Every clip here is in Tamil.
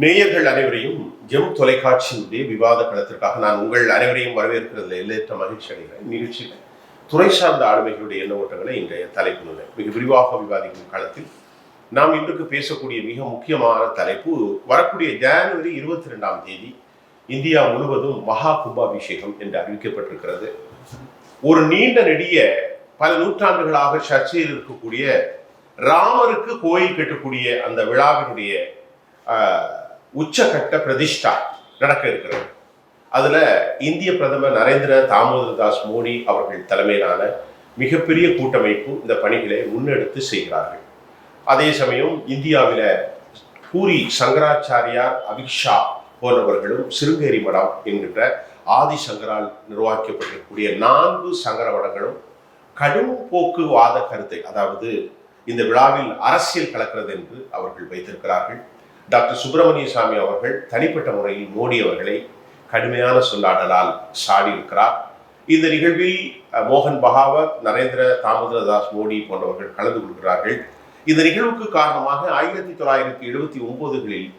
நேயர்கள் அனைவரையும் ஜெம் தொலைக்காட்சியினுடைய விவாத களத்திற்காக நான் உங்கள் அனைவரையும் வரவேற்கிறதுல எல்லையற்ற மகிழ்ச்சி அடைகிறேன். நிகழ்ச்சியில் துறை சார்ந்த ஆளுமைகளுடைய எண்ண ஓட்டங்களை இன்றைய தலைப்பினுடன் மிக விரிவாக விவாதிக்கும் களத்தில் நாம் இன்றைக்கு பேசக்கூடிய மிக முக்கியமான தலைப்பு வரக்கூடிய ஜனவரி 22 இந்தியா முழுவதும் மகா கும்பாபிஷேகம் என்று அறிவிக்கப்பட்டிருக்கிறது. ஒரு நீண்ட நெடிய பல நூற்றாண்டுகளாக சர்ச்சையில் இருக்கக்கூடிய ராமருக்கு கோயில் கட்டக்கூடிய அந்த விழாவினுடைய உச்சகட்ட பிரதிஷ்டா நடக்க இருக்கிறது. அதுல இந்திய பிரதமர் நரேந்திர தாமோதர் தாஸ் மோடி அவர்கள் தலைமையிலான மிகப்பெரிய கூட்டமைப்பு இந்த பணிகளை முன்னெடுத்து செய்கிறார்கள். அதே சமயம் இந்தியாவில பூரி சங்கராச்சாரியார் அபிக்ஷா போன்றவர்களும் சிருங்கேரி மடம் என்கின்ற ஆதி சங்கரால் நிர்வகிக்கப்பட்டிருக்கக்கூடிய 4 சங்கர மடங்களும் கடும் போக்குவாத கருத்தை, அதாவது இந்த விழாவில் அரசியல் கலக்கிறது என்று அவர்கள் வைத்திருக்கிறார்கள். டாக்டர் சுப்பிரமணிய சாமி அவர்கள் தனிப்பட்ட முறையில் மோடி அவர்களை கடுமையான சொல்லாடலால் சாடியிருக்கிறார். இந்த நிகழ்வில் மோகன் பகாவத், நரேந்திர தாமோதர் தாஸ் மோடி போன்றவர்கள் கலந்து கொள்கிறார்கள். இந்த நிகழ்வுக்கு காரணமாக 1979களில்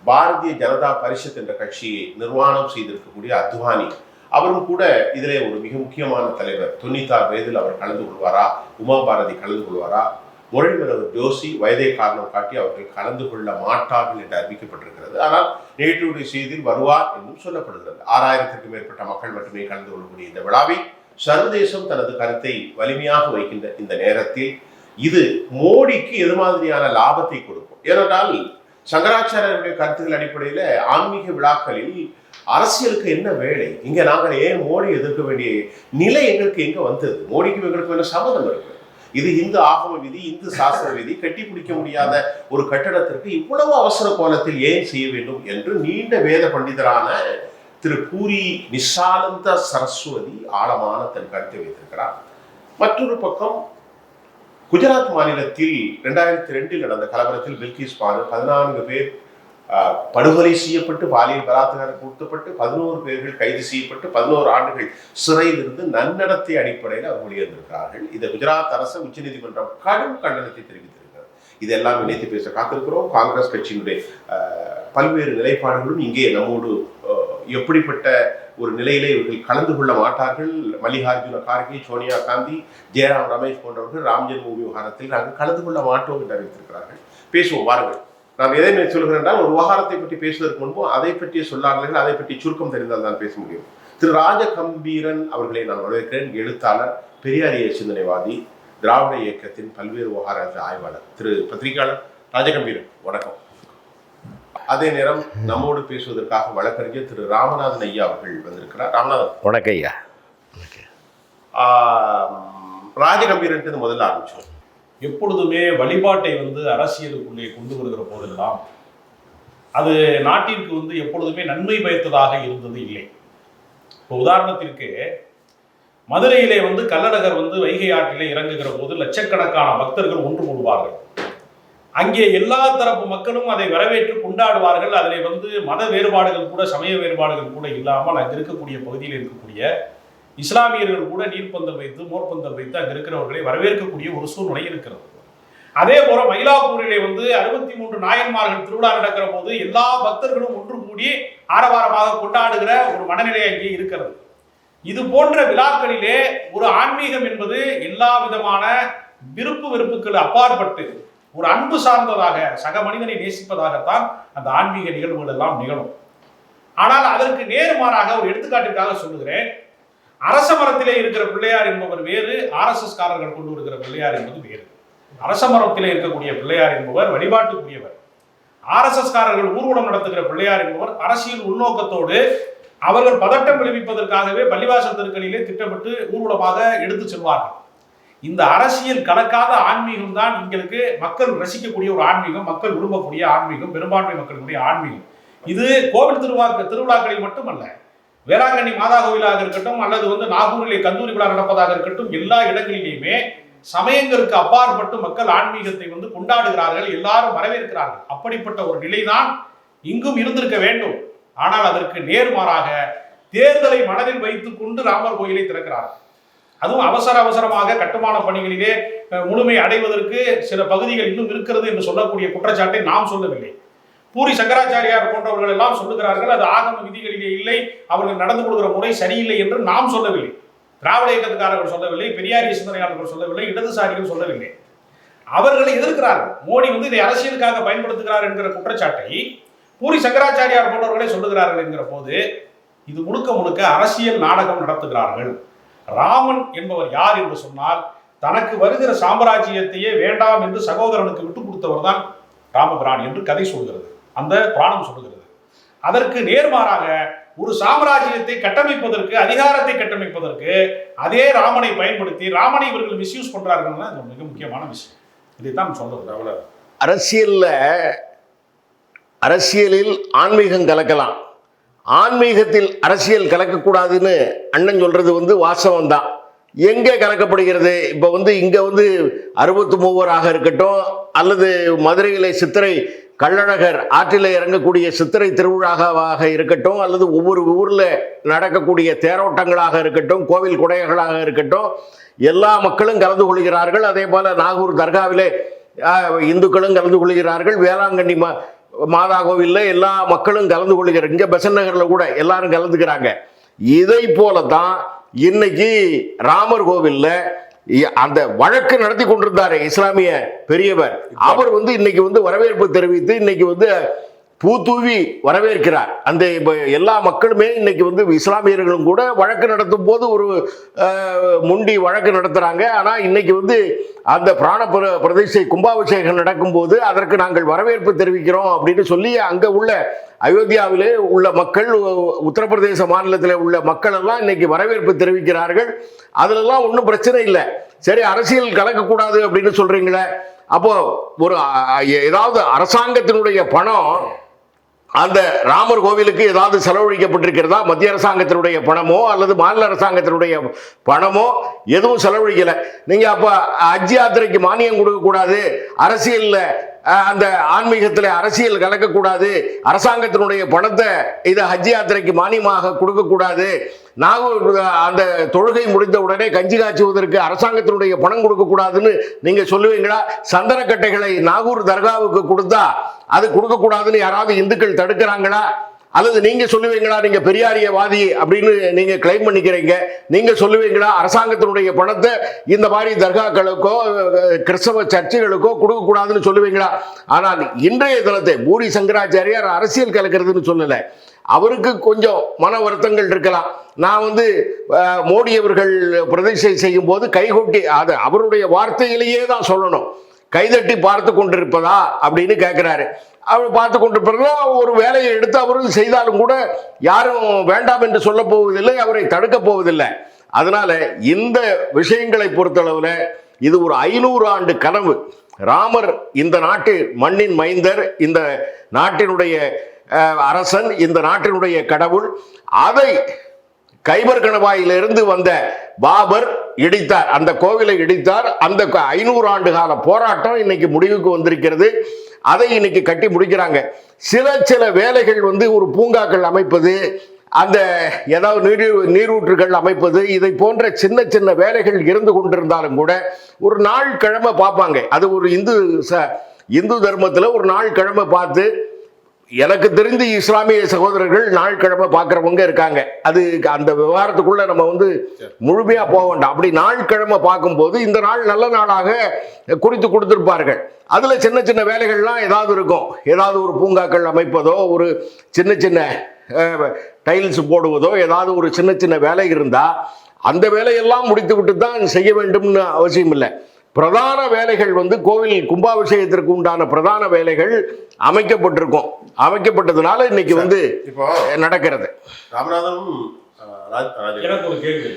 பாரதிய ஜனதா பரிஷத் என்ற கட்சியை நிர்வாணம் செய்திருக்கக்கூடிய அத்வானி அவரும் கூட இதிலே ஒரு மிக முக்கியமான தலைவர். 96 வயதில் அவர் கலந்து கொள்வாரா, உமா பாரதி கலந்து கொள்வாரா, முரளிமனோகர் ஜோஷி வயதை காரணம் காட்டி அவர்கள் கலந்து கொள்ள மாட்டார்கள் என்று அறிவிக்கப்பட்டிருக்கிறது. ஆனால் நேற்றுடைய செய்தியில் வருவார் என்றும் சொல்லப்படுகிறது. 6000க்கும் மேற்பட்ட மக்கள் மட்டுமே கலந்து கொள்ளக்கூடிய இந்த விழாவில் சர்வதேசம் தனது கருத்தை வலிமையாக வைக்கின்ற இந்த நேரத்தில் இது மோடிக்கு எது மாதிரியான லாபத்தை கொடுக்கும்? ஏனென்றால் சங்கராச்சாரியருடைய கருத்துக்கள் அடிப்படையில் ஆன்மீக விழாக்களில் அரசியலுக்கு என்ன வேலை? இங்க நாங்கள் ஏன் மோடி எதிர்க்க வேண்டிய நிலை எங்களுக்கு எங்க வந்தது? மோடிக்கு எங்களுக்கு வேண்டிய சம்மதம் இருக்கு. இது இந்து ஆகம விதி, இந்து சாஸ்திர விதி, கட்டி பிடிக்க முடியாத ஒரு கட்டடத்திற்கு இவ்வளவு அவசர கோலத்தில் ஏன் செய்ய வேண்டும் என்று நீண்ட வேத பண்டிதரான திரு பூரி நிஷானந்த சரஸ்வதி ஆழமான தன் கருத்தை வைத்திருக்கிறார். மற்றொரு பக்கம் குஜராத் மாநிலத்தில் 2002 நடந்த கலவரத்தில் பில்கிஸ் பானு 14 பேர் படுகொலை செய்யப்பட்டு பாலியல் பலாத்காரம் கொடுக்கப்பட்டு 11 பேர்கள் கைது செய்யப்பட்டு 11 ஆண்டுகள் சிறையில் இருந்து நன்னடத்தை அடிப்படையில் அவர் வெளியேறிருக்கிறார்கள். இதை குஜராத் அரசு உச்சநீதிமன்றம் கடும் கண்டனத்தை தெரிவித்திருக்கிறது. இதெல்லாம் இணைத்து பேச காத்திருக்கிறோம். காங்கிரஸ் கட்சியினுடைய பல்வேறு நிலைப்பாடுகளும் இங்கே நம்மோடு எப்படிப்பட்ட ஒரு நிலையிலே இவர்கள் கலந்து கொள்ள மாட்டார்கள். மல்லிகார்ஜுன கார்கே, சோனியா காந்தி, ஜெயராம் ரமேஷ் போன்றவர்கள் ராம் ஜென்மபூமி விவகாரத்தில் நாங்கள் கலந்து கொள்ள மாட்டோம் என்று அறிவித்திருக்கிறார்கள். பேசுவோம் வாருங்கள். நான் எதை சொல்கிறேன் என்றால், ஒரு விவகாரத்தை பற்றி பேசுவதற்கு முன்பும் அதை பற்றிய சொல்லார்கள், அதை பற்றி சுருக்கம் தெரிந்தால் தான் பேச முடியும். திரு ராஜகம்பீரன் அவர்களை நான் வரவேற்கிறேன். எழுத்தாளர், பெரியாரிய சிந்தனைவாதி, திராவிட இயக்கத்தின் பல்வேறு விவகாரங்கள் ஆய்வாளர். திரு பத்திரிகையாளர் ராஜகம்பீரன், வணக்கம். அதே நேரம் நம்மோடு பேசுவதற்காக வழக்கறிஞர் திரு ராமநாதன் ஐயா அவர்கள் வந்திருக்கிறார். ராமநாதன், வணக்கம் ஐயா. ராஜகம்பீரன் முதல்ல ஆரம்பிச்சோம். எப்பொழுதுமே வழிபாட்டை அரசியலுக்குள்ளே கொண்டு வருகிற போதெல்லாம் அது நாட்டிற்கு எப்பொழுதுமே நன்மை பயத்ததாக இருந்தது இல்லை. இப்போ உதாரணத்திற்கு மதுரையிலே கள்ளழகர் வைகை ஆற்றிலே இறங்குகிற போது லட்சக்கணக்கான பக்தர்கள் ஒன்று கூடுவார்கள். அங்கே எல்லா தரப்பு மக்களும் அதை வரவேற்று கொண்டாடுவார்கள். அதிலே மத வேறுபாடுகள் கூட, சமய வேறுபாடுகள் கூட இல்லாமல் அங்கே இருக்கக்கூடிய பகுதியில் இருக்கக்கூடிய இஸ்லாமியர்கள் கூட நீர்ப்பந்தல் வைத்து, மோர்பந்தல் வைத்து அங்கே இருக்கிறவர்களை வரவேற்கக்கூடிய ஒரு சூழ்நிலை இருக்கிறது. அதே போல மயிலாப்பூரிலே 63 நாயன்மார்கள் திருவிழா நடக்கிற போது எல்லா பக்தர்களும் ஒன்று கூடி ஆரவாரமாக கொண்டாடுகிற ஒரு மனநிலை அங்கே இருக்கிறது. இது போன்ற விழாக்களிலே ஒரு ஆன்மீகம் என்பது எல்லா விதமான விருப்பு வெறுப்புகள் அப்பாற்பட்டு ஒரு அன்பு சார்ந்ததாக, சக மனிதனை நேசிப்பதாகத்தான் அந்த ஆன்மீக நிகழ்வுகள் எல்லாம் நிகழும். ஆனால் அதற்கு நேர்மாறாக ஒரு எடுத்துக்காட்டுக்காக சொல்லுகிறேன். அரச மரத்திலே இருக்கிற பிள்ளையார் என்பவர் வேறு, RSS காரர்கள் கொண்டு வருகிற பிள்ளையார் என்பது வேறு. அரச மரத்திலே இருக்கக்கூடிய பிள்ளையார் என்பவர் வழிபாட்டுக்குரியவர். RSS காரர்கள் ஊர்வலம் நடத்துகிற பிள்ளையார் என்பவர் அரசியல் உள்நோக்கத்தோடு அவர்கள் பதட்டம் விளைவிப்பதற்காகவே பள்ளிவாசல் தெருக்களிலே திட்டமிட்டு ஊர்வலமாக எடுத்து செல்வார்கள். இந்த அரசியல் கலக்காத ஆன்மீகம் தான் எங்களுக்கு மக்கள் ரசிக்கக்கூடிய ஒரு ஆன்மீகம், மக்கள் விரும்பக்கூடிய ஆன்மீகம், பெரும்பான்மை மக்களுடைய ஆன்மீகம். இது கோவில் திருவிழாக்களில் மட்டுமல்ல, வேளாங்கண்ணி மாதா கோவிலாக இருக்கட்டும், அல்லது நாகூரிலே கந்தூரி விழா நடப்பதாக இருக்கட்டும், எல்லா இடங்களிலேயுமே சமயங்களுக்கு அப்பாற்பட்டு மக்கள் ஆன்மீகத்தை கொண்டாடுகிறார்கள், எல்லாரும் வரவேற்கிறார்கள். அப்படிப்பட்ட ஒரு நிலைதான் இங்கும் இருந்திருக்க வேண்டும். ஆனால் அதற்கு நேர்மாறாக தேர்தலை மனதில் வைத்துக் கொண்டு ராமர் கோயிலை திறக்கிறார்கள். அதுவும் அவசரமாக கட்டுமான பணிகளிலே முழுமை அடைவதற்கு சில பகுதிகள் இன்னும் இருக்கிறது என்று சொல்லக்கூடிய குற்றச்சாட்டை நாம் சொல்லவில்லை. பூரி சங்கராச்சாரியார் போன்றவர்கள் எல்லாம் சொல்லுகிறார்கள் அது ஆகம விதிகளிலே இல்லை, அவர்கள் நடந்து கொள்கிற முறை சரியில்லை என்று நாம் சொல்லவில்லை, திராவிட இயக்கத்துக்காரர்கள் சொல்லவில்லை, பெரியாரிய சிந்தனையாளர்கள் சொல்லவில்லை, இடதுசாரிகள் சொல்லவில்லை. அவர்களை எதிர்க்கிறார்கள். மோடி இதை அரசியலுக்காக பயன்படுத்துகிறார் என்கிற குற்றச்சாட்டை பூரி சங்கராச்சாரியார் போன்றவர்களே சொல்லுகிறார்கள் என்கிற போது இது முழுக்க முழுக்க அரசியல் நாடகம் நடத்துகிறார்கள். ராமன் என்பவர் யார் என்று சொன்னால் தனக்கு வருகிற சாம்ராஜ்யத்தையே வேண்டாம் என்று சகோதரனுக்கு விட்டுக் கொடுத்தவர் தான் ராமபிரான் என்று கதை சொல்கிறது, அந்த புராணம் சொல்லுகிறது. அதற்கு நேர்மாறாக ஒரு சாம்ராஜ்யத்தை கட்டமைப்பதற்கு, அதிகாரத்தை கட்டமைப்பதற்கு அதே ராமனை பயன்படுத்தி ராமனை இவர்கள் மிஸ்யூஸ் பண்றார்கள். மிக முக்கியமான விஷயம் இதைத்தான் சொல்றது. அரசியலில் ஆன்மீகம் கலக்கலாம், ஆன்மீகத்தில் அரசியல் கலக்கக்கூடாதுன்னு அண்ணன் சொல்றது வாசகம் தான். எங்கே கலக்கப்படுகிறது? இப்போ இங்கே 63 இருக்கட்டும், அல்லது மதுரையிலே சித்திரை கள்ளழகர் ஆற்றில் இறங்கக்கூடிய சித்திரை திருவிழாவாக இருக்கட்டும், அல்லது ஒவ்வொரு ஊரில் நடக்கக்கூடிய தேரோட்டங்களாக இருக்கட்டும், கோவில் குடைகளாக இருக்கட்டும், எல்லா மக்களும் கலந்து கொள்கிறார்கள். அதே போல் நாகூர் தர்காவிலே இந்துக்களும் கலந்து கொள்கிறார்கள், வேளாங்கண்ணி மாதா கோவிலில் எல்லா மக்களும் கலந்து கொள்கிறார், இங்கே பெசன் நகரில் கூட எல்லாரும் கலந்துக்கிறாங்க. இதை போல தான் இன்னைக்கு ராமர் கோவில்ல அந்த வழக்கு நடத்தி கொண்டிருந்தாரு இஸ்லாமிய பெரியவர். அவர் இன்னைக்கு வரவேற்பு தெரிவித்து இன்னைக்கு பூத்தூவி வரவேற்கிறார். அந்த எல்லா மக்களுமே இன்னைக்கு இஸ்லாமியர்களும் கூட வழக்கு நடத்தும் போது ஒரு முண்டி வழக்கு நடத்துறாங்க. ஆனா இன்னைக்கு அந்த பிராண பிரதிஷ்டை கும்பாபிஷேகம் நடக்கும்போது அதற்கு நாங்கள் வரவேற்பு தெரிவிக்கிறோம் அப்படின்னு சொல்லி அங்க உள்ள அயோத்தியாவிலே உள்ள மக்கள், உத்தரப்பிரதேச மாநிலத்தில் உள்ள மக்கள் எல்லாம் இன்னைக்கு வரவேற்பு தெரிவிக்கிறார்கள். அதுலலாம் ஒன்றும் பிரச்சனை இல்லை. சரி, அரசியல் கலக்கக்கூடாது அப்படின்னு சொல்றீங்களே, அப்போ ஒரு ஏதாவது அரசாங்கத்தினுடைய பணம் அந்த ராமர் கோவிலுக்கு ஏதாவது செலவழிக்கப்பட்டிருக்கிறதா? மத்திய அரசாங்கத்தினுடைய பணமோ அல்லது மாநில அரசாங்கத்தினுடைய பணமோ எதுவும் செலவழிக்கல. நீங்க அப்ப ஹஜ் யாத்திரைக்கு மானியம் கொடுக்கக்கூடாது, அரசியல்ல அந்த ஆன்மீகத்தில் அரசியல் கலக்கக்கூடாது, அரசாங்கத்தினுடைய பணத்தை இதை ஹஜ் யாத்திரைக்கு மானியமாக கொடுக்கக்கூடாது, நாகூர் அந்த தொழுகை முடிந்த உடனே கஞ்சி காய்ச்சுவதற்கு அரசாங்கத்தினுடைய பணம் கொடுக்கக்கூடாதுன்னு நீங்க சொல்லுவீங்களா? சந்தனக்கட்டைகளை நாகூர் தர்காவுக்கு கொடுத்தா அது கொடுக்கக்கூடாதுன்னு யாராவது இந்துக்கள் தடுக்கிறாங்களா? அல்லது நீங்க சொல்லுவீங்களா நீங்க பெரியாரியவாதி அப்படின்னு நீங்க கிளைம் பண்ணிக்கிறீங்க, நீங்க சொல்லுவீங்களா அரசாங்கத்தினுடைய பணத்தை இந்த மாதிரி தர்காக்களுக்கோ கிறிஸ்தவ சர்ச்சுகளுக்கோ கொடுக்க கூடாதுன்னு சொல்லுவீங்களா? ஆனால் இன்றைய தினத்தை பூரி சங்கராச்சாரியார் அரசியல் கலக்கிறதுன்னு சொல்லல, அவருக்கு கொஞ்சம் மன வருத்தங்கள் இருக்கலாம். நான் மோடி அவர்கள் பிரதிஷ்டை செய்யும் போது கைகொட்டி அது அவருடைய வார்த்தையிலேயே தான் சொல்லணும், கைதட்டி பார்த்து கொண்டிருப்பதா அப்படின்னு கேட்கிறாரு. அவர் பார்த்து கொண்டிருப்பதா ஒரு வேலையை எடுத்து அவரும் செய்தாலும் கூட யாரும் வேண்டாம் என்று சொல்ல போவதில்லை, அவரை தடுக்க போவதில்லை. அதனால இந்த விஷயங்களை பொறுத்தளவில் இது ஒரு 500 ஆண்டு கனவு. ராமர் இந்த நாட்டு மண்ணின் மைந்தர், இந்த நாட்டினுடைய அரசன், இந்த நாட்டினுடைய கடவுள். அதை கைபர் கணவாயிலிருந்து வந்த பாபர் இடித்தார், அந்த கோவிலை இடித்தார். அந்த 500 ஆண்டு கால போராட்டம் இன்னைக்கு முடிவுக்கு வந்திருக்கிறது. அதை இன்னைக்கு கட்டி முடிக்கிறாங்க. சில வேலைகள் ஒரு பூங்காக்கள் அமைப்பது, அந்த ஏதாவது நீரூற்றுகள் அமைப்பது, இதை போன்ற சின்ன சின்ன வேலைகள் இருந்து கொண்டிருந்தாலும் கூட ஒரு நாள் கிழமை பார்ப்பாங்க. அது ஒரு இந்து தர்மத்தில் ஒரு நாள் கிழமை பார்த்து, எனக்கு தெரிந்து இஸ்லாமிய சகோதரர்கள் நாள் கிழமை பார்க்குறவங்க இருக்காங்க. அது அந்த விவகாரத்துக்குள்ள நம்ம முழுமையா போக வேண்டாம். அப்படி நாள் கிழமை பார்க்கும்போது இந்த நாள் நல்ல நாளாக குறித்து கொடுத்திருப்பார்கள். அதுல சின்ன சின்ன வேலைகள்லாம் ஏதாவது இருக்கும், ஏதாவது ஒரு பூங்காக்கள் அமைப்பதோ, ஒரு சின்ன சின்ன டைல்ஸ் போடுவதோ, ஏதாவது ஒரு சின்ன சின்ன வேலை இருந்தா அந்த வேலையெல்லாம் முடித்து விட்டு தான் செய்ய வேண்டும்னு அவசியம் இல்லை. பிரதான வேலைகள் கோவில் கும்பாபிஷேகத்திற்கு உண்டான பிரதான வேலைகள் அமைக்கப்பட்டிருக்கும். அமைக்கப்பட்டதுனால இன்னைக்கு இப்போ நடக்கிறது. ராமநாதன், எனக்கு ஒரு கேள்வி.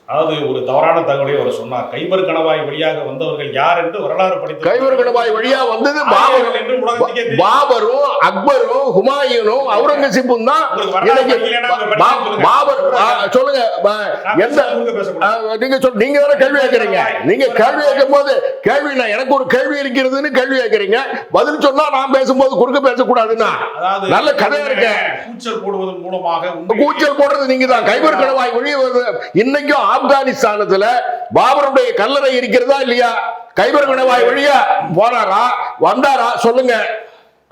அதாவது ஒரு தவறான தகவலை அவர் சொன்னார், கைபர் கணவாய் வழியாக வந்தவர்கள் யார் என்று வரலாறு படித்து. கைபர் கணவாய் வழியா வந்தது பாபரும் அக்பரும் ஹுமாயூனும் அவுரங்கசீப்பும் தான். பாபர் சொல்லுங்க, நீங்க தானே கேள்வி கேட்கறீங்க. நீங்க கேள்வி கேட்கும் போது கேள்வி எனக்கு ஒரு கேள்வி இருக்கிறதுன்னு கேள்வி கேட்கறீங்க, பதில் சொன்னா நான் பேசும்போது குறுக்க பேசக்கூடாதுன்னா நல்ல கதையா இருக்க. கூச்சல் போடுவதன் மூலமாக கூச்சல் போடுறது நீங்க தான். கைபர் கணவாய் வழி இன்னைக்கும் ஆப்கானிஸ்தானத்துல பாபருடைய கல்லறை இருக்கிறதா இல்லையா? கைபர் கணவாய் வழியா போனாரா, வந்தாரா? சொல்லுங்க.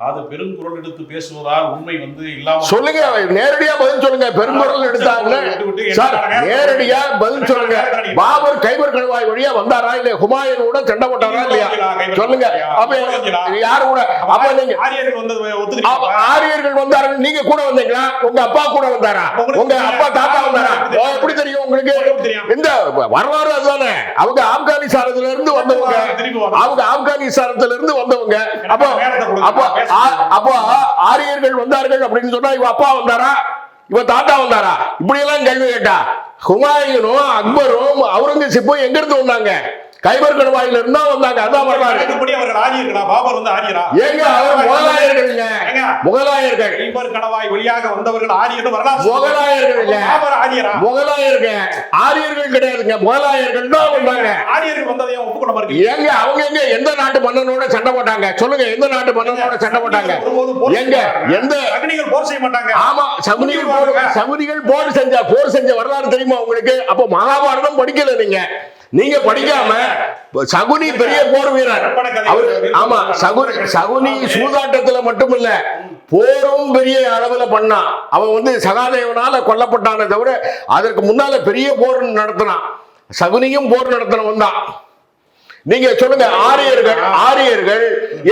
அது பெருங்குரல் எடுத்து பேசுவதால் உண்மை வந்து இல்லாம சொல்லுங்க, நேரடியா பதில் சொல்லுங்க. பெருங்குரல் எடுத்தாங்க சார், நேரடியா பதில் சொல்லுங்க. பாபர் கைபர் கணவாய் வழியா வந்தாரா இல்ல ஹுமாயூனோட சண்டை போட்டாரா இல்லையா சொல்லுங்க. அப்ப யாரு கூட? அப்ப நீங்க ஆரியர்கள் வந்தார்கள், நீங்க கூட வந்தீங்களா? உங்க அப்பா கூட வந்தாரா? உங்க அப்பா தாத்தா வந்தாரா? எப்படி தெரியும் உங்களுக்கு? இந்த வரலாறு அதுதானே. அவங்க ஆப்கானிஸ்தானத்துல இருந்து வந்தவங்க, அவங்க ஆப்கானிஸ்தானத்துல இருந்து வந்தவங்க. அப்போ ஆரியர்கள் வந்தார்கள் அப்படின்னு சொன்னா இவ அப்பா வந்தாரா, இவ தாத்தா வந்தாரா? இப்படி எல்லாம் கேள்வி கேட்டா ஹுமாயூனும் அக்பரும் அவுரங்கசீப்பும் எங்க இருந்து வந்தாங்க? கைபர் கணவாயில இருந்தா வந்தாங்க. அதான் வரலாறு. பாபர் வந்து ஆரியரா? ஏங்க அவர் முகலாயர்கள்ங்க. முகலாயர்கள் கைபர் கணவாய் வழியாக வந்தவர்கள் ஆரியர்கள் வரலாறு. முகலாயர்கள் இல்ல, பாபர் ஆரியரா? முகலாயர்கள் ஆரியர்கள் கிடையாதுங்க, முகலாயர்கள் தான் வந்தாங்க. ஆரியர்கள் வந்ததையும் ஒப்புக்கொள்ள மாட்டீங்க. ஏங்க அவங்க எங்க எந்த நாட்டு மன்னனோட சண்டை போட்டாங்க சொல்லுங்க? எந்த நாட்டு மன்னனோட சண்டை போட்டாங்க? எங்க எந்த சகுனிகள் போர் செய்ய மாட்டாங்க. ஆமா, சகுனிகள் போர் செஞ்ச வரலாறு தெரியுமா உங்களுக்கு? அப்போ மகாபாரதம் படிக்கல நீங்க. நீங்க படிக்காம சகுனி பெரிய போர் வீரர். ஆமா, சகுனி சூதாட்டத்துல மட்டுமில்ல, போரும் பெரிய அளவுல பண்ணா. அவன் வந்து சகாதேவனால கொல்லப்பட்டானே தவிர அதற்கு முன்னால பெரிய போர் நடத்தினான். சகுனியும் போர் நடத்தினவன் தான். நீங்க சொல்லுங்க, ஆரியர்கள்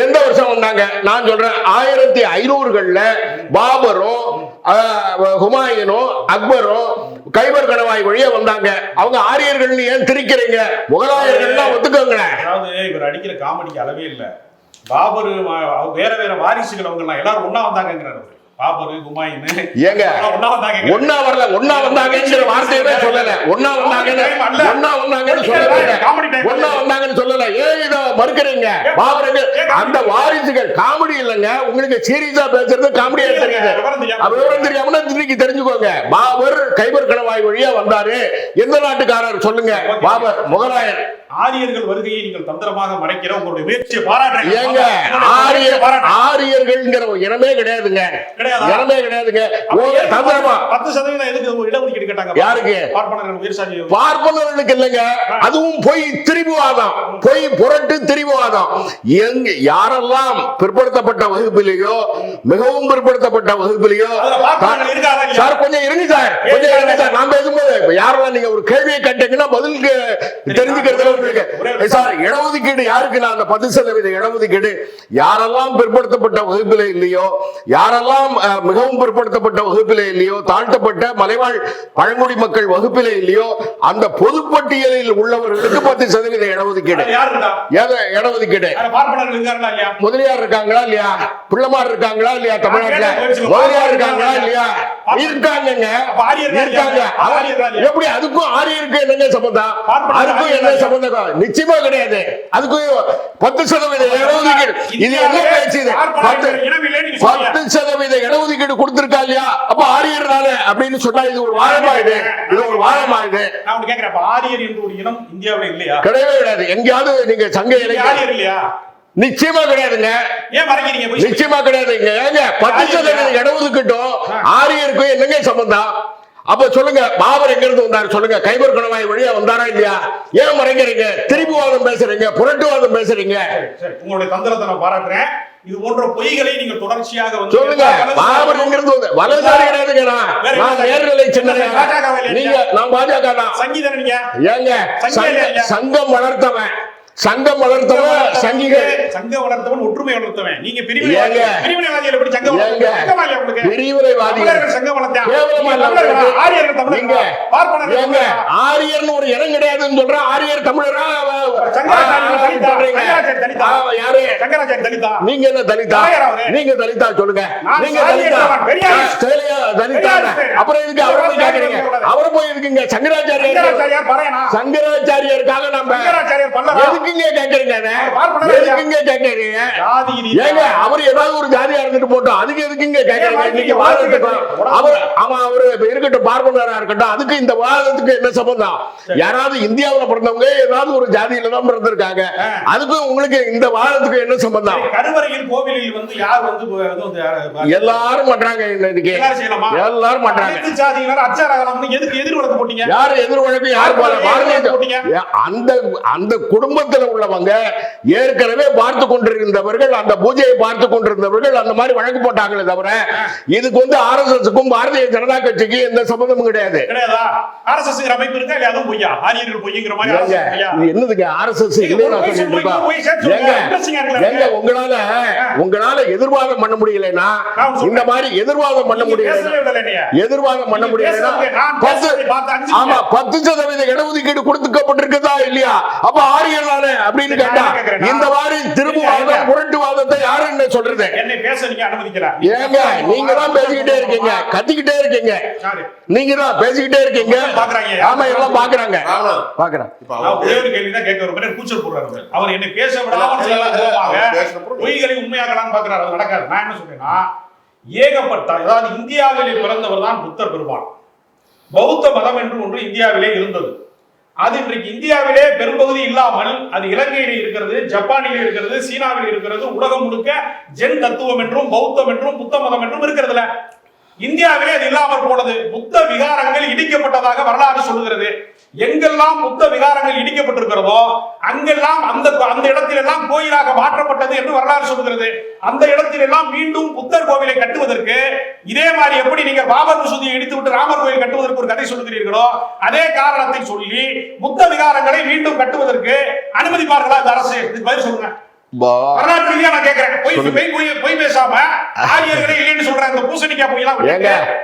எந்த வருஷம் வந்தாங்க? நான் சொல்றேன் 1500களில் பாபரும் ஹுமாயூனும் அக்பரும் கைபர் கணவாய் வழியா வந்தாங்க. அவங்க ஆரியர்கள் ஏன் திரிக்கிறீங்க? முகலாயர்கள் ஒத்துக்கோங்க. அதாவது இவர் அடிக்கிற காமெடிக்கு அளவே இல்ல. பாபர் வேற வேற வாரிசுகள் அவங்க எல்லாரும் ஒன்னா வந்தாங்கிறாரு. பாபர் ஹுமாயூன் ஏங்க ஒண்ணா வரல, ஒண்ணா வந்தாங்கன்ற வார்த்தையே சொல்லல. ஒண்ணா வந்தாங்கன்னு சொல்லல. ஏன் இத மறுக்கிறீங்க? பாபருக்கு அந்த வாரிசுகள் காமெடி இல்லைங்க. உங்களுக்கு சீரியஸா பேசுறது காமெடியா தெரியுது. விவரம் தெரியாம இன்னைக்கு தெரிஞ்சுக்கோங்க. பாபர் கைபர் கணவாய் வழியா வந்தாரு. எந்த நாட்டுக்காரர் சொல்லுங்க? பாபர் முகலாயர். ஆரியர்கள் வருகையை நீங்கள் தந்திரமாக மறைக்கிற உங்களுடைய முயற்சியை பாராட்டுறேன். ஏங்க ஆரியர்கள்ங்கிற இனமே கிடையாதுங்க, இனமே கிடையாதுங்க. தந்திரமா 10% எதுக்கு இடஒதுக்கீடு கேட்டாங்க? யாருக்கு? பார்ப்பனர்கள். பார்ப்பனர்களுக்கு இல்லைங்க, அதுவும் பொய் திரிபுவாதம், பொய் புரட்டு திரிபுவாதம். எங்க யாரெல்லாம் பிற்படுத்தப்பட்ட வகுப்பிலேயோ மிகவும் பிற்படுத்தப்பட்ட வகுப்பிலேயோ சார் கொஞ்சம் இருங்க சார், கொஞ்சம் இருங்க சார். நான் பேசும்போது யாரெல்லாம் நீங்க ஒரு கேள்வியை கேட்டீங்கன்னா பதிலுக்கு தெரிஞ்சுக்கிறது சார். இடஒதுக்கீடு யாருக்கு? அந்த 10% இடஒதுக்கீடு யாரெல்லாம் பிற்படுத்தப்பட்ட வகுப்பிலே இல்லையோ, யாரெல்லாம் மிகவும் பிற்படுத்தப்பட்ட வகுப்பிலே இல்லையோ, தாழ்த்தப்பட்ட மலைவாழ் பழங்குடி மக்கள் வகுப்பிலே இல்லையோ, அந்த பொதுப்பட்டியலில் உள்ளவர்களுக்கு 10% இடஒதுக்கீடு. இடஒதுக்கீடு முதலியார் இருக்காங்களா இல்லையா? பிள்ளைமார் இருக்காங்களா இல்லையா? தமிழ்நாட்டில் முதலியார் இருக்காங்களா இல்லையா? இருக்காங்க. எப்படி அதுக்கும் ஆரியருக்கு என்னங்க சம்பந்தம்? அதுக்கும் என்ன சம்பந்தம்? நிச்சயமா கிடையாது. அதுக்கு 10% இடஒதுக்கீடு. இது என்ன பேச்சு? 10% இடஒதுக்கீடு கொடுத்திருக்கா இல்லையா? அப்ப ஆரியர்னால அப்படின்னு சொன்னா இது ஒரு வாழமா? இது ஒரு வாழமா? இது நான் கேக்குறேன். ஆரியர் என்று ஒரு இனம் இந்தியாவில் இல்லையா? கிடையவே கிடையாது. எங்கேயாவது நீங்க சங்க ஆரியர் இல்லையா? நிச்சயமா கிடையாதுங்க. ஏன் மறைக்கிறீங்க? நிச்சயமா கிடையாதுங்க. ஏங்க 10% இடஒதுக்கீட்டும் ஆரியருக்கும் என்னங்க சம்பந்தம்? அப்ப சொல்லுங்க, பாபர் எங்க இருந்து வந்தாரு சொல்லுங்க? கைபர் கணவாய் வழியா வந்தாரா இல்லையா? ஏன் மறைக்கிறீங்க? திருப்புவாதம் பேசுறீங்க, புரட்டுவாதம் பேசுறீங்க. உங்களுடைய தந்திரத்தை நான் பாராட்டுறேன். இது போன்ற பொய்களை நீங்க தொடர்ச்சியாக சொல்லுங்க. பாபர் எங்க இருந்து வந்தாரு? வலதுசாரி கிடையாதுங்க. நான் நேர்நிலை சிந்தனை. நீங்க நான் பாஜக தான். சங்கீதம் நீங்க ஏங்க சங்கம் வளர்த்தவன், சங்கம் வளர்த்தவன் சங்கிகள். சங்கம் வளர்த்தவன் ஒற்றுமை வளர்த்தவன். நீங்க பிரிவினைவாதிகள் எப்படி சங்கம் வளர்த்தீங்க? பிரிவினைவாதிகள் சங்கம் வளர்த்தாங்க. ஆரியர்னு ஒரு இடம் கிடையாதுன்னு சொல்ற. ஆரியர் தமிழரா? நீங்க என்ன தலிதா? நீங்க தலிதா சொல்லுங்க. நீங்க தலிதா? அப்புறம் எதுக்கு அவரை போய் கேக்குறீங்க? அவரை போய் எதுக்குங்க? சங்கராச்சாரியாருக்காக நம்ம எதுக்குங்க கேக்குறீங்க? எதுக்குங்க கேக்குறீங்க? ஏங்க அவர் ஏதாவது ஒரு ஜாதியா இருந்துட்டு போட்டோம், அதுக்கு எதுக்குங்க கேக்குறீங்க? இன்னைக்கு வாதத்துக்கு அவர் அவரு இருக்கட்டும், பார்ப்பனரா இருக்கட்டும், அதுக்கு இந்த வாதத்துக்கு என்ன சம்பந்தம்? யாராவது இந்தியாவில் பிறந்தவங்க ஏதாவது ஒரு ஜாதியில தான் பிறந்திருக்காங்க, அதுக்கும் உங்களுக்கு இந்த வாதத்துக்கு என்ன சம்பந்தம்? கருவறையில் கோவிலில் வந்து யார் வந்து எல்லாரும் பண்றாங்க. இன்னைக்கு எல்லாரும் பண்றாங்க. எதுக்கு எதிர் வழக்கு போட்டீங்க? யாரு எதிர் வழக்கு? யார் போல? அந்த அந்த குடும்பத்தை குடும்பத்தில் உள்ளவங்க ஏற்கனவே பார்த்து கொண்டிருந்தவர்கள், அந்த பூஜையை பார்த்து கொண்டிருந்தவர்கள் அந்த மாதிரி வழக்கு போட்டாங்களே தவிர இதுக்கு வந்து ஆர்எஸ்எஸ்க்கும் பாரதிய ஜனதா கட்சிக்கு எந்த சம்பந்தமும் கிடையாது. ஆர்எஸ்எஸ் அமைப்பு இருக்கா இல்ல? அதுவும் பொய்யா? ஆரியர்கள் பொய்ங்கிற மாதிரி இது என்னதுக்கு ஆர்எஸ்எஸ் இல்லையா சொல்லிட்டு இருக்கா? உங்களால எதிர்வாதம் பண்ண முடியலன்னா இந்த மாதிரி எதிர்வாதம் பண்ண முடியலன்னா 10% இடஒதுக்கீடு கொடுக்கப்பட்டிருக்குதா இல்லையா? அப்ப ஆரியர் தானே அப்படின்னு கேட்டா இந்த மாதிரி திரும்புவாதம் புரட்டுவாதத்தை யாரு என்ன சொல்றது? என்னை பேச நீங்க அனுமதிக்கிறார். ஏங்க நீங்க தான் பேசிக்கிட்டே இருக்கீங்க, கத்திக்கிட்டே இருக்கீங்க, நீங்க தான் பேசிக்கிட்டே இருக்கீங்க. ஆமா எல்லாம் பாக்குறாங்க. ஒரே ஒரு கேள்வி தான் கேட்க ஒரு கூச்சல் போடுறாரு. அவர் என்னை பேச விடாமல் பொய்களை உண்மையாகலான்னு பாக்குறாரு. அது நடக்காது. நான் என்ன சொல்றேன்னா, ஏகப்பட்ட, அதாவது இந்தியாவிலே பிறந்தவர் தான் புத்தர் பெருமான். பௌத்த மதம் என்று ஒன்று இந்தியாவிலே இருந்தது. அது இன்றைக்கு இந்தியாவிலே பெரும்பகுதி இல்லாமல் அது இலங்கையில் இருக்கிறது, ஜப்பானில் இருக்கிறது, சீனாவில் இருக்கிறது. உலகம் முழுக்க ஜென் தத்துவம் என்றும் பௌத்தம் என்றும் புத்த மதம் என்றும் இருக்கிறதுல இந்தியாவிலே அது இல்லாமல் போனது. புத்த விகாரங்கள் இடிக்கப்பட்டதாக வரலாறு சொல்லுகிறது. எங்கெல்லாம் புத்த விகாரங்கள் இடிக்கப்பட்டிருக்கிறதோ அங்கெல்லாம் அந்த இடத்திலெல்லாம் கோயிலாக மாற்றப்பட்டது என்று வரலாறு சொல்லுகிறது. அந்த இடத்திலெல்லாம் மீண்டும் புத்தர் கோவிலை கட்டுவதற்கு இதே மாதிரி எப்படி நீங்க பாபர் மசூதியை இடித்துவிட்டு ராமர் கோயில் கட்டுவதற்கு ஒரு கதை சொல்லுகிறீர்களோ அதே காரணத்தை சொல்லி புத்த விகாரங்களை மீண்டும் கட்டுவதற்கு அனுமதிப்பார்களா இந்த அரசு? பதில் சொல்லுங்க. வரலாற்று ரீதியா நான் கேக்குறேன். பொய் பேசாம ஆரியர்களே இல்லைன்னு சொல்ற அந்த பூசணிக்கா பொய்லாம்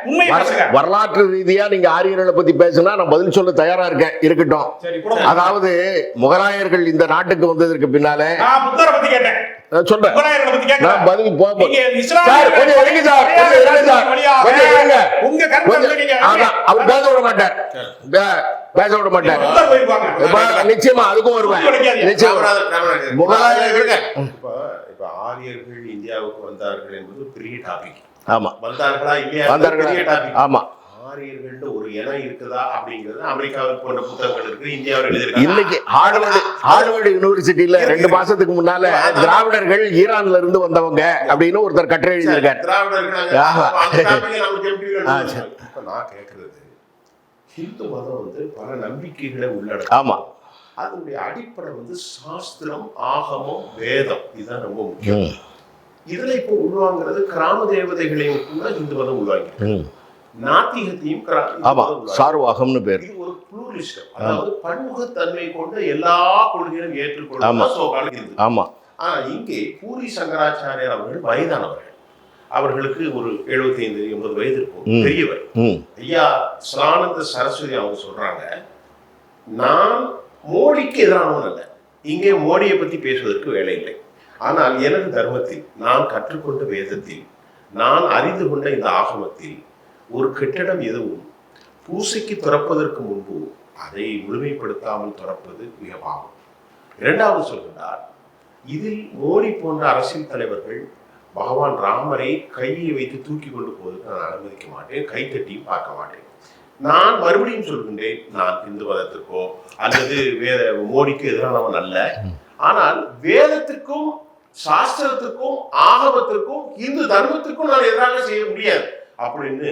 உண்மை பேசுங்க. வரலாற்று ரீதியா நீங்க ஆரியர்களை பத்தி பேசினா நான் பதில் சொல்ல தயாரா இருக்கேன். இருக்கட்டும். அதாவது முகலாயர்கள் இந்த நாட்டுக்கு வந்ததற்கு பின்னாலே நான் புத்தரை பத்தி கேட்டேன். சொல்றேன். முகலாயர்கள் பத்தி கேட்டேன். நான் பதில் உங்க கருத்து நீங்க அவர் பேச விட மாட்டார், பேச விட மாட்டார். நிச்சயமா அதுக்கும் வருவேன். முகலாயர்கள் இப்ப ஆரியர்கள் இந்தியாவுக்கு வந்தார்கள் என்பது பெரிய டாபிக். ஆமா, வந்தார்களா இல்லையா பெரிய டாபிக். ஆமா, ஆரியர்கள் ஒரு இனம் இருக்குதா அப்படிங்கிறது அமெரிக்காவில் போன்ற புத்தகங்கள் இருக்கு, இந்தியாவில் எழுதியிருக்காங்க. இன்னைக்கு ஹார்வர்ட் யூனிவர்சிட்டியில 2 மாசத்துக்கு முன்னால திராவிடர்கள் ஈரான்ல இருந்து வந்தவங்க அப்படின்னு ஒருத்தர் கட்டுரை எழுதியிருக்காரு. இப்ப நான் கேட்கறது, ஹிந்து மதம் வந்து பல நம்பிக்கைகளை உள்ளடக்கும். ஆமா, அதனுடைய அடிப்படை வந்து சாஸ்திரம், ஆகமம், வேதம். இதுதான் ரொம்ப முக்கியம். இதுல இப்போ உள்வாங்கிறது கிராம தேவதைகளையும் கூட இந்து மதம் உள்வாங்கி, நாத்திகத்தையும் சார்வாகம்னு பேர். இது ஒரு ப்ளூரிஸ்டம், அதாவது பன்முகத்தன்மை கொண்ட எல்லா கொள்கையும் ஏற்றுக்கொள்ள. ஆமா. ஆனா இங்கே பூரி சங்கராச்சாரியார் அவர்கள் வயதானவர்கள், அவர்களுக்கு ஒரு 75-80 வயது இருக்கும், பெரியவர். ஐயா சிவானந்த சரஸ்வதி அவங்க சொல்றாங்க, நான் மோடிக்கு எதிரானவன் அல்ல, இங்கே மோடியை பத்தி பேசுவதற்கு வேலை இல்லை. ஆனால் எனது தர்மத்தில், நான் கற்றுக்கொண்ட வேதத்தில், நான் அறிந்து கொண்ட இந்த ஆகமத்தில் ஒரு கட்டிடம் எதுவும் பூசைக்கு திறப்பதற்கு முன்பு அதை முழுமைப்படுத்தாமல் திறப்பது மிக பாவம். இரண்டாவது சொல்கிறார், இதில் மோடி போன்ற அரசியல் தலைவர்கள் பகவான் ராமரை கையை வைத்து தூக்கி கொண்டு போவதற்கு நான் அனுமதிக்க மாட்டேன், கைத்தட்டியும் பார்க்க மாட்டேன். நான் மறுபடியும் சொல்கின்றேன், நான் இந்து மதத்திற்கோ அல்லது மோடிக்கு எதிரானவன் அல்ல. ஆனால் வேதத்துக்கும் சாஸ்திரத்துக்கும் ஆகமத்திற்கும் இந்து தர்மத்துக்கும் நான் எதிராக செய்ய முடியாது அப்படின்னு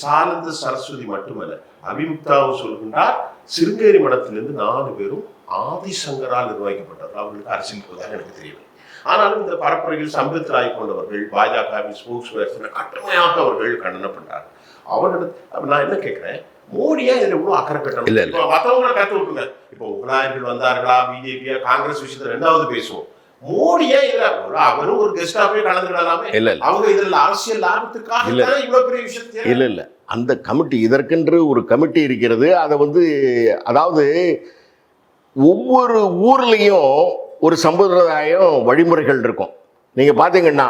சானந்த சரஸ்வதி மட்டுமல்ல, அபிமுக்தாவும் சொல்கின்றார். சிருங்கேரி மடத்திலிருந்து 4 பேரும் ஆதிசங்கரால் நிர்வகிக்கப்பட்டது. அவர்களுக்கு அரசியல் போதாக எனக்கு தெரியவில்லை. ஆனாலும் இந்த பரப்புரையில் சம்பித் ராய் போன்றவர்கள், பாஜகவின் ஸ்போக்ஸ் பர்சனை கடுமையாக அவர்கள் கண்டனம் பண்றாங்க. அவர்களிடம் நான் என்ன கேட்கிறேன், மோடியா இதுல எவ்வளவு அக்கறை கட்டணும்? மற்றவங்களை கத்து விட்டுங்க. இப்போ முகலாயர்கள் வந்தார்களா, பிஜேபியா, காங்கிரஸ் விஷயத்துல 2வது பேசுவோம். மோடியா இல்ல, அவரும் ஒரு கெஸ்டாவே கலந்துக்கலாமே. அவங்க இதுல அரசியல் லாபத்துக்காக இவ்வளவு பெரிய விஷயத்தை இல்ல அந்த கமிட்டி, இதற்கென்று ஒரு கமிட்டி இருக்கிறது. அதை வந்து அதாவது ஒவ்வொரு ஊர்லயும் ஒரு சம்பிரதாயம் வழிமுறைகள் இருக்கும். நீங்க பாத்தீங்கன்னா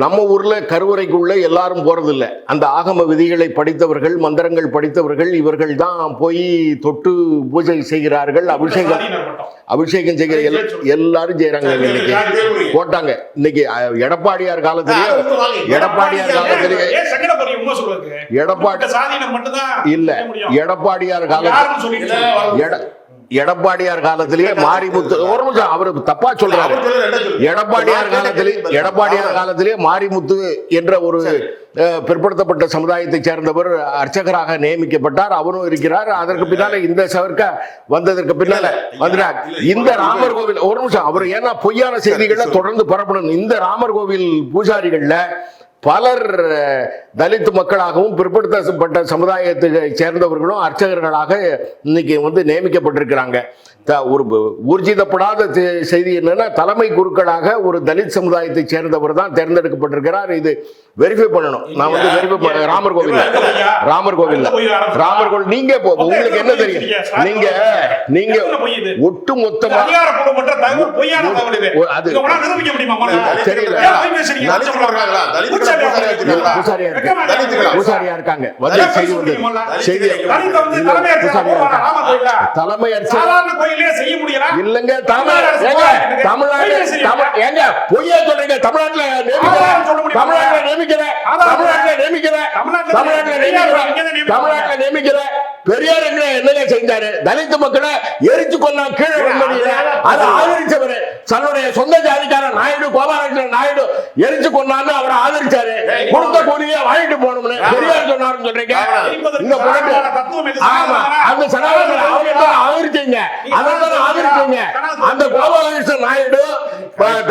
நம்ம ஊர்ல கருவறைக்குள்ள எல்லாரும் போறதில்லை. அந்த ஆகம விதிகளை படித்தவர்கள், மந்திரங்கள் படித்தவர்கள், இவர்கள் தான் போய் தொட்டு பூஜை செய்கிறார்கள், அபிஷேகம் செய்கிற எல்லாரும் செய்யறாங்க. இன்னைக்கு போட்டாங்க. இன்னைக்கு எடப்பாடியார் காலத்திலேயே எடப்பாடியார் காலத்திலேயே இல்ல, எடப்பாடியார் காலத்தில் எடப்பாடியார் காலத்திலேயே மாரிமுத்து ஒரு நிமிஷம் அவர் தப்பா சொல்றாரு. எடப்பாடியார் காலத்திலேயே மாரிமுத்து என்ற ஒரு பிற்படுத்தப்பட்ட சமுதாயத்தை சேர்ந்தவர் அர்ச்சகராக நியமிக்கப்பட்டார். அவரும் இருக்கிறார். அதற்கு பின்னால இந்த சவர்க்க வந்ததற்கு பின்னால வந்துட்டார். இந்த ராமர் கோவில் ஒரு நிமிஷம் அவர் ஏன்னா பொய்யான செய்திகளை தொடர்ந்து பரப்பணும். இந்த ராமர் கோவில் பூஜாரிகள்ல பலர் தலித் மக்களாகவும் பிற்படுத்தப்பட்ட சமுதாயத்தை சேர்ந்தவர்களும் அர்ச்சகர்களாக இன்னைக்கு வந்து நியமிக்கப்பட்டிருக்கிறாங்க. ஒரு ஊர்ஜிதப்படாத செய்தி என்னன்னா தலைமை குருக்களாக ஒரு தலித் சமுதாயத்தை சேர்ந்தவர் தான் தேர்ந்தெடுக்கப்பட்டிருக்கிறார். இது வெரிஃபை பண்ணணும். நான் வந்து வெரிஃபை ராமர் கோவில் நீங்க உங்களுக்கு என்ன தெரியும்? நீங்க ஒட்டு மொத்தமா அது பூசாரியா இருக்காங்க. தலைமை அர்ச்சகர் இல்லங்க. தமிழ்நாட்டுல நியமிக்கிற பெரியார் என்ன செஞ்சாரு? தலித் மக்களை எரிச்சு கொண்டா கீழே அதை ஆதரிச்சவர் தன்னுடைய சொந்த ஜாதிக்கார நாயுடு கோபாலகிருஷ்ணன் நாயுடு எரிச்சு கொண்டான்னு அவரை ஆதரிச்சாரு. கொடுத்த கூலியை வாங்கிட்டு போகணும்னு பெரியார் சொன்னாருன்னு சொல்றீங்க. இந்த ஆமா அந்த சனாதன ஆதரிச்சீங்க. அதான் ஆதரிச்சீங்க. அந்த கோபாலகிருஷ்ணன் நாயுடு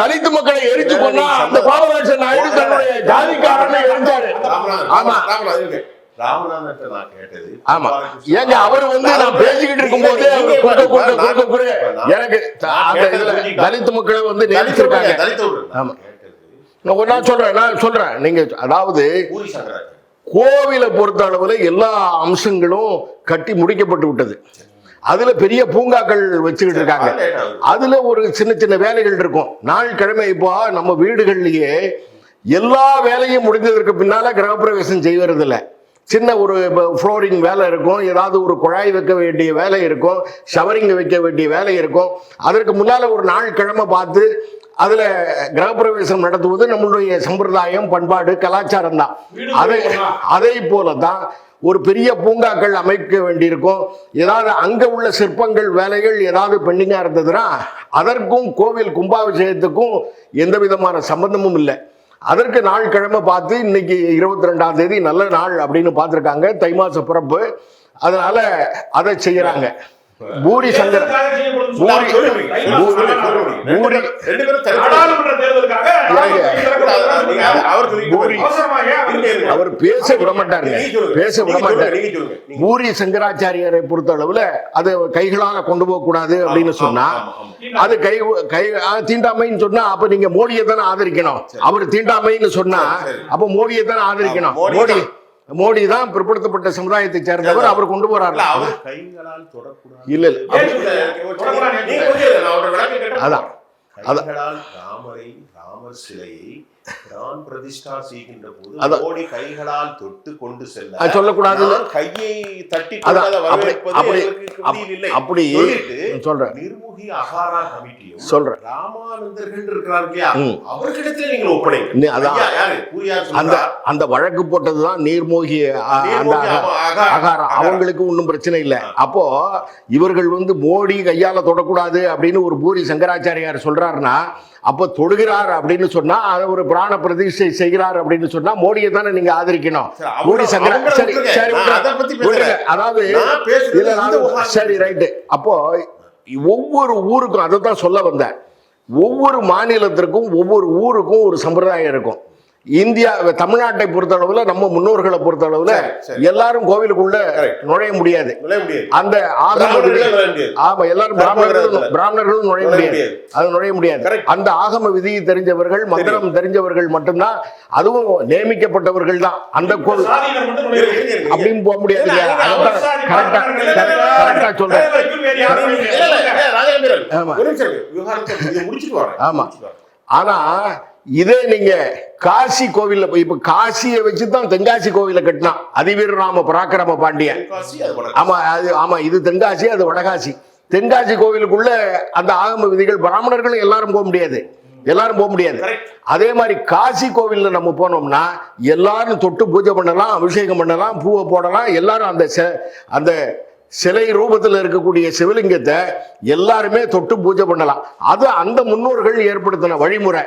தலித் மக்களை எரிச்சு கொண்டா அந்த கோபாலகிருஷ்ணன் நாயுடு தன்னுடைய ஜாதிக்காரனை எரிச்சாரு. ஆமா ஆமா ஏங்க அவர் வந்து நான் பேசிக்கிட்டு இருக்கும் போது எனக்கு தலித் மக்களை வந்து நியமிச்சிருக்காங்க. நான் சொல்றேன் நீங்க அதாவது கோவிலை பொறுத்த அளவுல எல்லா அம்சங்களும் கட்டி முடிக்கப்பட்டு விட்டது. அதுல பெரிய பூங்காக்கள் வச்சுக்கிட்டு இருக்காங்க. அதுல ஒரு சின்ன சின்ன வேலைகள் இருக்கும். நாள் கிழமை இப்போ நம்ம வீடுகள்லயே எல்லா வேலையும் முடிந்ததற்கு பின்னால கிரகப்பிரவேசம் செய்வதில்லை. சின்ன ஒரு ஃப்ளோரிங் வேலை இருக்கும், ஏதாவது ஒரு குழாய் வைக்க வேண்டிய வேலை இருக்கும், ஷவரிங் வைக்க வேண்டிய வேலை இருக்கும். அதற்கு முன்னால ஒரு நாள் கிழமை பார்த்து அதுல கிரகப்பிரவேசம் நடத்துவது நம்மளுடைய சம்பிரதாயம், பண்பாடு, கலாச்சாரம் தான். அதே போலதான் ஒரு பெரிய பூங்காக்கள் அமைக்க வேண்டியிருக்கும். ஏதாவது அங்க உள்ள சிற்பங்கள் வேலைகள் ஏதாவது பெண்டிங்கா இருந்ததுன்னா அதற்கும் கோவில் கும்பாபிஷேகத்துக்கும் எந்த விதமான சம்பந்தமும் இல்லை. அதற்கு நாள் கிழமை பார்த்து இன்னைக்கு 22ஆம் தேதி நல்ல நாள் அப்படின்னு பார்த்துருக்காங்க, தை மாச பிறப்பு. அதனால அதை செய்யறாங்க. பூரி சங்கர் அவர் பேச விடமாட்டாருங்க, பேச விடமாட்டாரு. பூரி சங்கராச்சாரியரை பொறுத்த அளவுல அது கைகளால கொண்டு போக கூடாது அப்படின்னு சொன்னா அது கை தீண்டாமைன்னு சொன்னா அப்ப நீங்க மோடியை தானே ஆதரிக்கணும். அவர் தீண்டாமைன்னு சொன்னா அப்ப மோடியை தானே ஆதரிக்கணும். மோடி தான் பிற்படுத்தப்பட்ட சமுதாயத்தை சேர்ந்தவர். அவர் கொண்டு போறாரு. இல்ல அதான் ராமர் சிலையை பிரதிஷ்டா செய்கின்ற போது மோடி கைகளால் தொட்டு கொண்டு செல்ல சொல்லக்கூடாது. கையை தட்டி அப்படி சொல்றேன். நிர்முகி அகாரா கமிட்டியும் சொல்றேன். ராமானந்தர்கள் இருக்கிறார்களா அவர்களிடத்தில் நீங்கள் ஒப்படைங்க. அந்த வழக்கு போட்டதுதான் நீர்மோகி அகாரா. அவங்களுக்கு ஒன்றும் பிரச்சனை இல்லை. அப்போ இவர்கள் வந்து மோடி கையால தொடக்கூடாது அப்படின்னு ஒரு பூரி சங்கராச்சாரியார் சொல்றாருன்னா அப்ப தொடுகிறார் அப்படின்னு சொன்னா ஒரு பிராண பிரதிஷ்டை செய்கிறார் அப்படின்னு சொன்னா மோடியை தானே நீங்க ஆதரிக்கணும். மோடி அதாவது சரி ரைட்டு. அப்போ ஒவ்வொரு ஊருக்கும் அதை தான் சொல்ல வந்தேன். ஒவ்வொரு மாநிலத்திற்கும் ஒவ்வொரு ஊருக்கும் ஒரு சம்பிரதாயம் இருக்கும். இந்தியா தமிழ்நாட்டை பொறுத்தளவுல நம்ம முன்னோர்களை பொறுத்தளவுல எல்லாரும் கோவிலுக்குள்ள நுழைய முடியாது. அந்த ஆமா எல்லாரும் பிராமணர்களும் நுழைய முடியாது. அது நுழைய முடியாது. அந்த ஆகம விதியை தெரிஞ்சவர்கள், மந்திரம் தெரிஞ்சவர்கள் மட்டும்தான், அதுவும் நியமிக்கப்பட்டவர்கள் தான் அந்த கோவில் அப்படின்னு போக முடியாது. கரெக்டா சொல்றேன். ஆமா ஆனா இதே நீங்க காசி கோவில்ல போய் இப்ப காசியை வச்சுதான் தென்காசி கோவில கட்டினா அதிவீர ராம பராக்கிரம பாண்டியன். ஆமா ஆமா இது தென்காசி, அது வடகாசி. தென்காசி கோவிலுக்குள்ள அந்த ஆகம விதிகள் பிராமணர்களும் எல்லாரும் போக முடியாது, எல்லாரும் போக முடியாது. அதே மாதிரி காசி கோவில்ல நம்ம போனோம்னா எல்லாரும் தொட்டு பூஜை பண்ணலாம், அபிஷேகம் பண்ணலாம், பூவை போடலாம். எல்லாரும் அந்த சிலை ரூபத்தில் இருக்கக்கூடிய சிவலிங்கத்தை எல்லாருமே தொட்டு பூஜை பண்ணலாம். அது அந்த முன்னோர்கள் ஏற்படுத்தின வழிமுறை.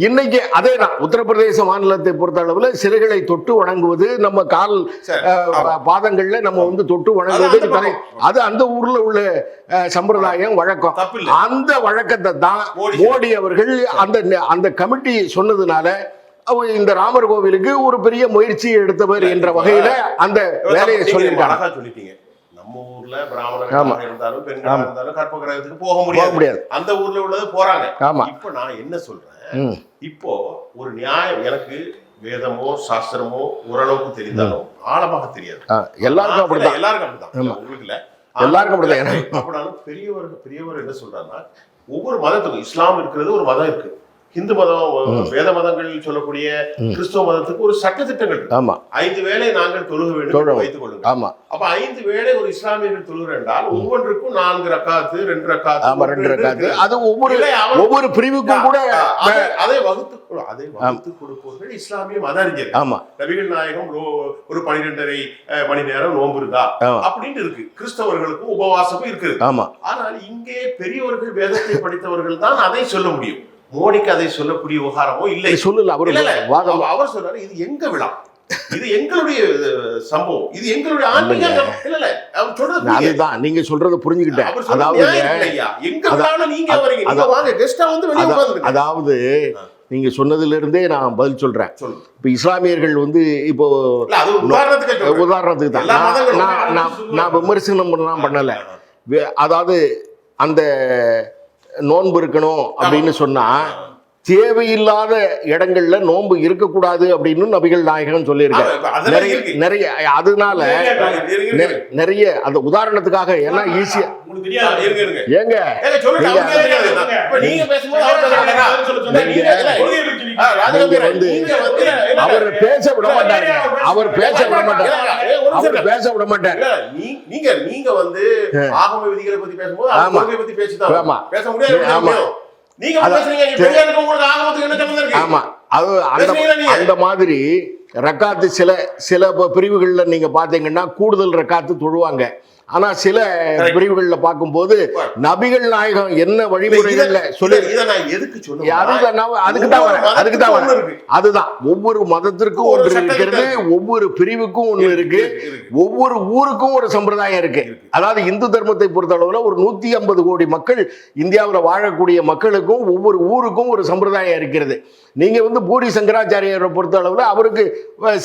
இன்னைக்கு அதே தான் உத்தரப்பிரதேச மாநிலத்தை பொறுத்த அளவுல சிலைகளை தொட்டு வணங்குவது, நம்ம கால் பாதங்கள்ல நம்ம வந்து தொட்டு வணங்குவது அது அந்த ஊர்ல உள்ள சம்பிரதாயம் வழக்கம். அந்த வழக்கத்தை தான் மோடி அவர்கள் அந்த கமிட்டி சொன்னதுனால இந்த ராமர் கோவிலுக்கு ஒரு பெரிய முயற்சி எடுத்தவர் என்ற வகையில அந்த வேலையை சொல்லியிருக்காங்க. நம்ம ஊர்ல பிராமணர்களாக இருந்தாலும் பெண்களாக இருந்தாலும் கற்ப கிரகத்துக்கு போக முடியாது. அந்த ஊர்ல உள்ளது போறாங்க. இப்ப நான் என்ன சொல்றேன், இப்போ ஒரு நியாயம், எனக்கு வேதமோ சாஸ்திரமோ ஓரளவுக்கு தெரிந்தாலும் ஆழமாக தெரியாது. எல்லாருக்கும் அப்படிதான். உங்களுக்கு இல்ல, எல்லாருக்கும் அப்படிதான். அப்படின்னாலும் பெரியவர் என்ன சொல்றாருன்னா, ஒவ்வொரு மதத்துக்கும், இஸ்லாம் இருக்கிறது ஒரு மதம் இருக்கு, இந்து மதம், வேத மதங்களில் சொல்லக்கூடிய கிறிஸ்துவ மதத்துக்கு ஒரு சட்ட திட்டங்கள். 5 வேளை நாங்கள் தொழுக வேண்டும் வைத்துக் கொள்ளுங்க. அப்ப 5 வேளை ஒரு இஸ்லாமியர்கள் தொழுகிற என்றால் ஒவ்வொன்றுக்கும் 4 ரக்காத்து 2 ரக்காத்து அது ஒவ்வொரு பிரிவுக்கும் கூட அதை வகுத்து கொடுப்பவர்கள் இஸ்லாமிய மத அறிஞர். நபிகள் நாயகம் ஒரு 12.5 மணி நேரம் நோன்பு இருந்தா அப்படின்னு இருக்கு. கிறிஸ்தவர்களுக்கும் உபவாசமும் இருக்கு. ஆனால் இங்கே பெரியவர்கள் வேதத்தை படித்தவர்கள் தான் அதை சொல்ல முடியும். மோடிக்கு அதை சொல்லக்கூடிய விவகாரமோ இல்லை. சொல்லல அவர் சொல்றாரு, இது எங்க விழா, இது எங்களுடைய சம்பவம், இது எங்களுடைய ஆன்மீக. இல்ல அவர் சொல்றது அதுதான், நீங்க சொல்றத புரிஞ்சுக்கிட்டேன். அதாவது நீங்க சொன்னதுல இருந்தே நான் பதில் சொல்றேன். இப்ப இஸ்லாமியர்கள் வந்து இப்போ உதாரணத்துக்கு தான் நான் விமர்சனம் பண்ணல. அதாவது அந்த நோன்பு இருக்கணும் அப்படின்னு சொன்னா தேவையில்லாத இடங்கள்ல நோன்பு இருக்கக்கூடாது அப்படின்னு நபிகள் நாயகம் சொல்லியிருக்காரு. நிறைய அதனால நிறைய அந்த உதாரணத்துக்காக ஏன்னா ஈஸியா ஏங்க அவர் பேச விட மாட்டாரு, அவர் பேச விட மாட்டாரு, அவர் பேச விட மாட்டாரு. நீங்க வந்து ஆகம விதிகளை பத்தி பேசும்போது ஆகம பத்தி பேசிதான் பேச முடியாது. அந்த மாதிரி ரக்காத்து சில பிரிவுகள்ல நீங்க பாத்தீங்கன்னா கூடுதல் ரக்காத்து தொழுவாங்க. ஆனா சில பிரிவுகள்ல பார்க்கும்போது நபிகள் நாயகம் என்ன வழிமுறைகள்ல சொல்லி அதுதான் ஒவ்வொரு மதத்திற்கும் ஒன்று இருக்கிறது, ஒவ்வொரு பிரிவுக்கும் ஒன்று இருக்கு, ஒவ்வொரு ஊருக்கும் ஒரு சம்பிரதாயம் இருக்கு. அதாவது இந்து தர்மத்தை பொறுத்த அளவுல ஒரு 150 கோடி மக்கள் இந்தியாவில் வாழக்கூடிய மக்களுக்கும் ஒவ்வொரு ஊருக்கும் ஒரு சம்பிரதாயம் இருக்கிறது. நீங்க வந்து பூரி சங்கராச்சாரியரை பொறுத்த அளவுல அவருக்கு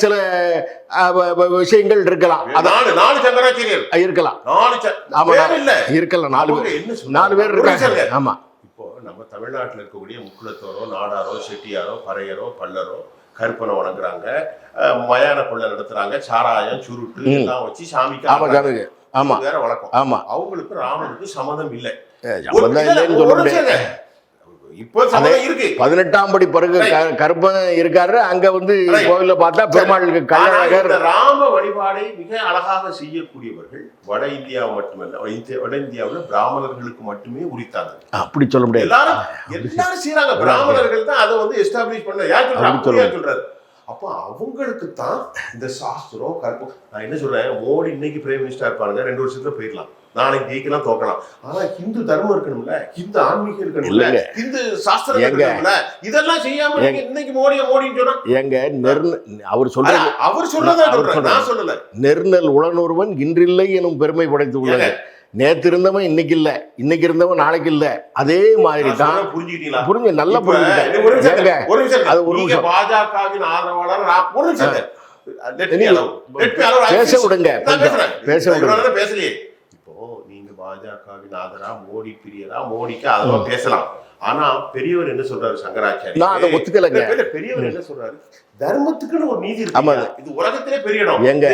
சில விஷயங்கள் இருக்கலாம், இருக்கலாம், இருக்கலாம், 4 பேர் இருக்காங்க. ஆமா, இப்போ நம்ம தமிழ்நாட்டில் இருக்கக்கூடிய முக்குளத்தோரோ, நாடாரோ, செட்டியாரோ, பறையரோ, பல்லரோ கருப்பனை வணங்குறாங்க, மயான கொள்ளை நடத்துறாங்க, சாராயம் சுருட்டு எல்லாம் வச்சு சாமிக்கு வேற வழக்கம். ஆமா, அவங்களுக்கு ராமனுக்கு சம்மதம் இல்லை. இப்போ 18ஆம் படி பிறகு கருப்பன் இருக்காரு. அங்க வந்து கோவில பார்த்தா பெருமாளுக்கு கள்ளழகர். ராம வழிபாடை மிக அழகாக செய்யக்கூடியவர்கள் வட இந்தியா மட்டுமல்ல, வட இந்தியாவில் பிராமணர்களுக்கு மட்டுமே உரித்தாங்க. அப்படி சொல்ல முடியாது. எல்லாரும் செய்யறாங்க. பிராமணர்கள் தான் அதை வந்து எஸ்டாப்ளிஷ் பண்ண. யார் சொல்றாரு? அப்போ அவங்களுக்கு தான் இந்த சாஸ்திரம் கற்பம். நான் என்ன சொல்றேன், மோடி இன்னைக்கு பிரைம் மினிஸ்டர் இருப்பாருங்க, 2 வருஷத்துல போயிடலாம், நாளைக்கு ஜெயிக்கலாம், தோக்கலாம். ஆனா ஹிந்து தர்மம் இருக்கணும்ல, ஹிந்து ஆன்மீகம் இருக்கணும்ல, ஹிந்து சாஸ்திரம் இருக்கணும்ல, இதெல்லாம் செய்யாம இன்னைக்கு மோடின்னு சொன்னா எங்க அவர் சொல்றதா சொல்றேன், நான் சொல்லல. நெருநல் உளனொருவன் இன்றில்லை எனும் பெருமை படைத்து உள்ளது. நேற்று இருந்தவன் இன்னைக்கு இல்ல, இன்னைக்கு இருந்தவன் நாளைக்கு இல்ல. அதே மாதிரி தான். புரிஞ்சு நல்லா புரிஞ்சுக்கிட்டேன். பாஜகவின் ஆதரவாளர் பேச விடுங்க, பேச விடுங்க. பேசலையே. இப்போ நீங்க பாஜகவின் ஆதரா, மோடி பிரியரா, மோடிக்கு அதெல்லா பேசலாம். ஆனா பெரியவர் என்ன சொல்றாரு, சங்கராச்சாரிய ஒத்துக்கலங்க. பெரியவர் என்ன சொல்றாரு, தர்மத்துக்குன்னு ஒரு நீதி இருக்கு. இது உலகத்திலே பெரிய இடம். எங்க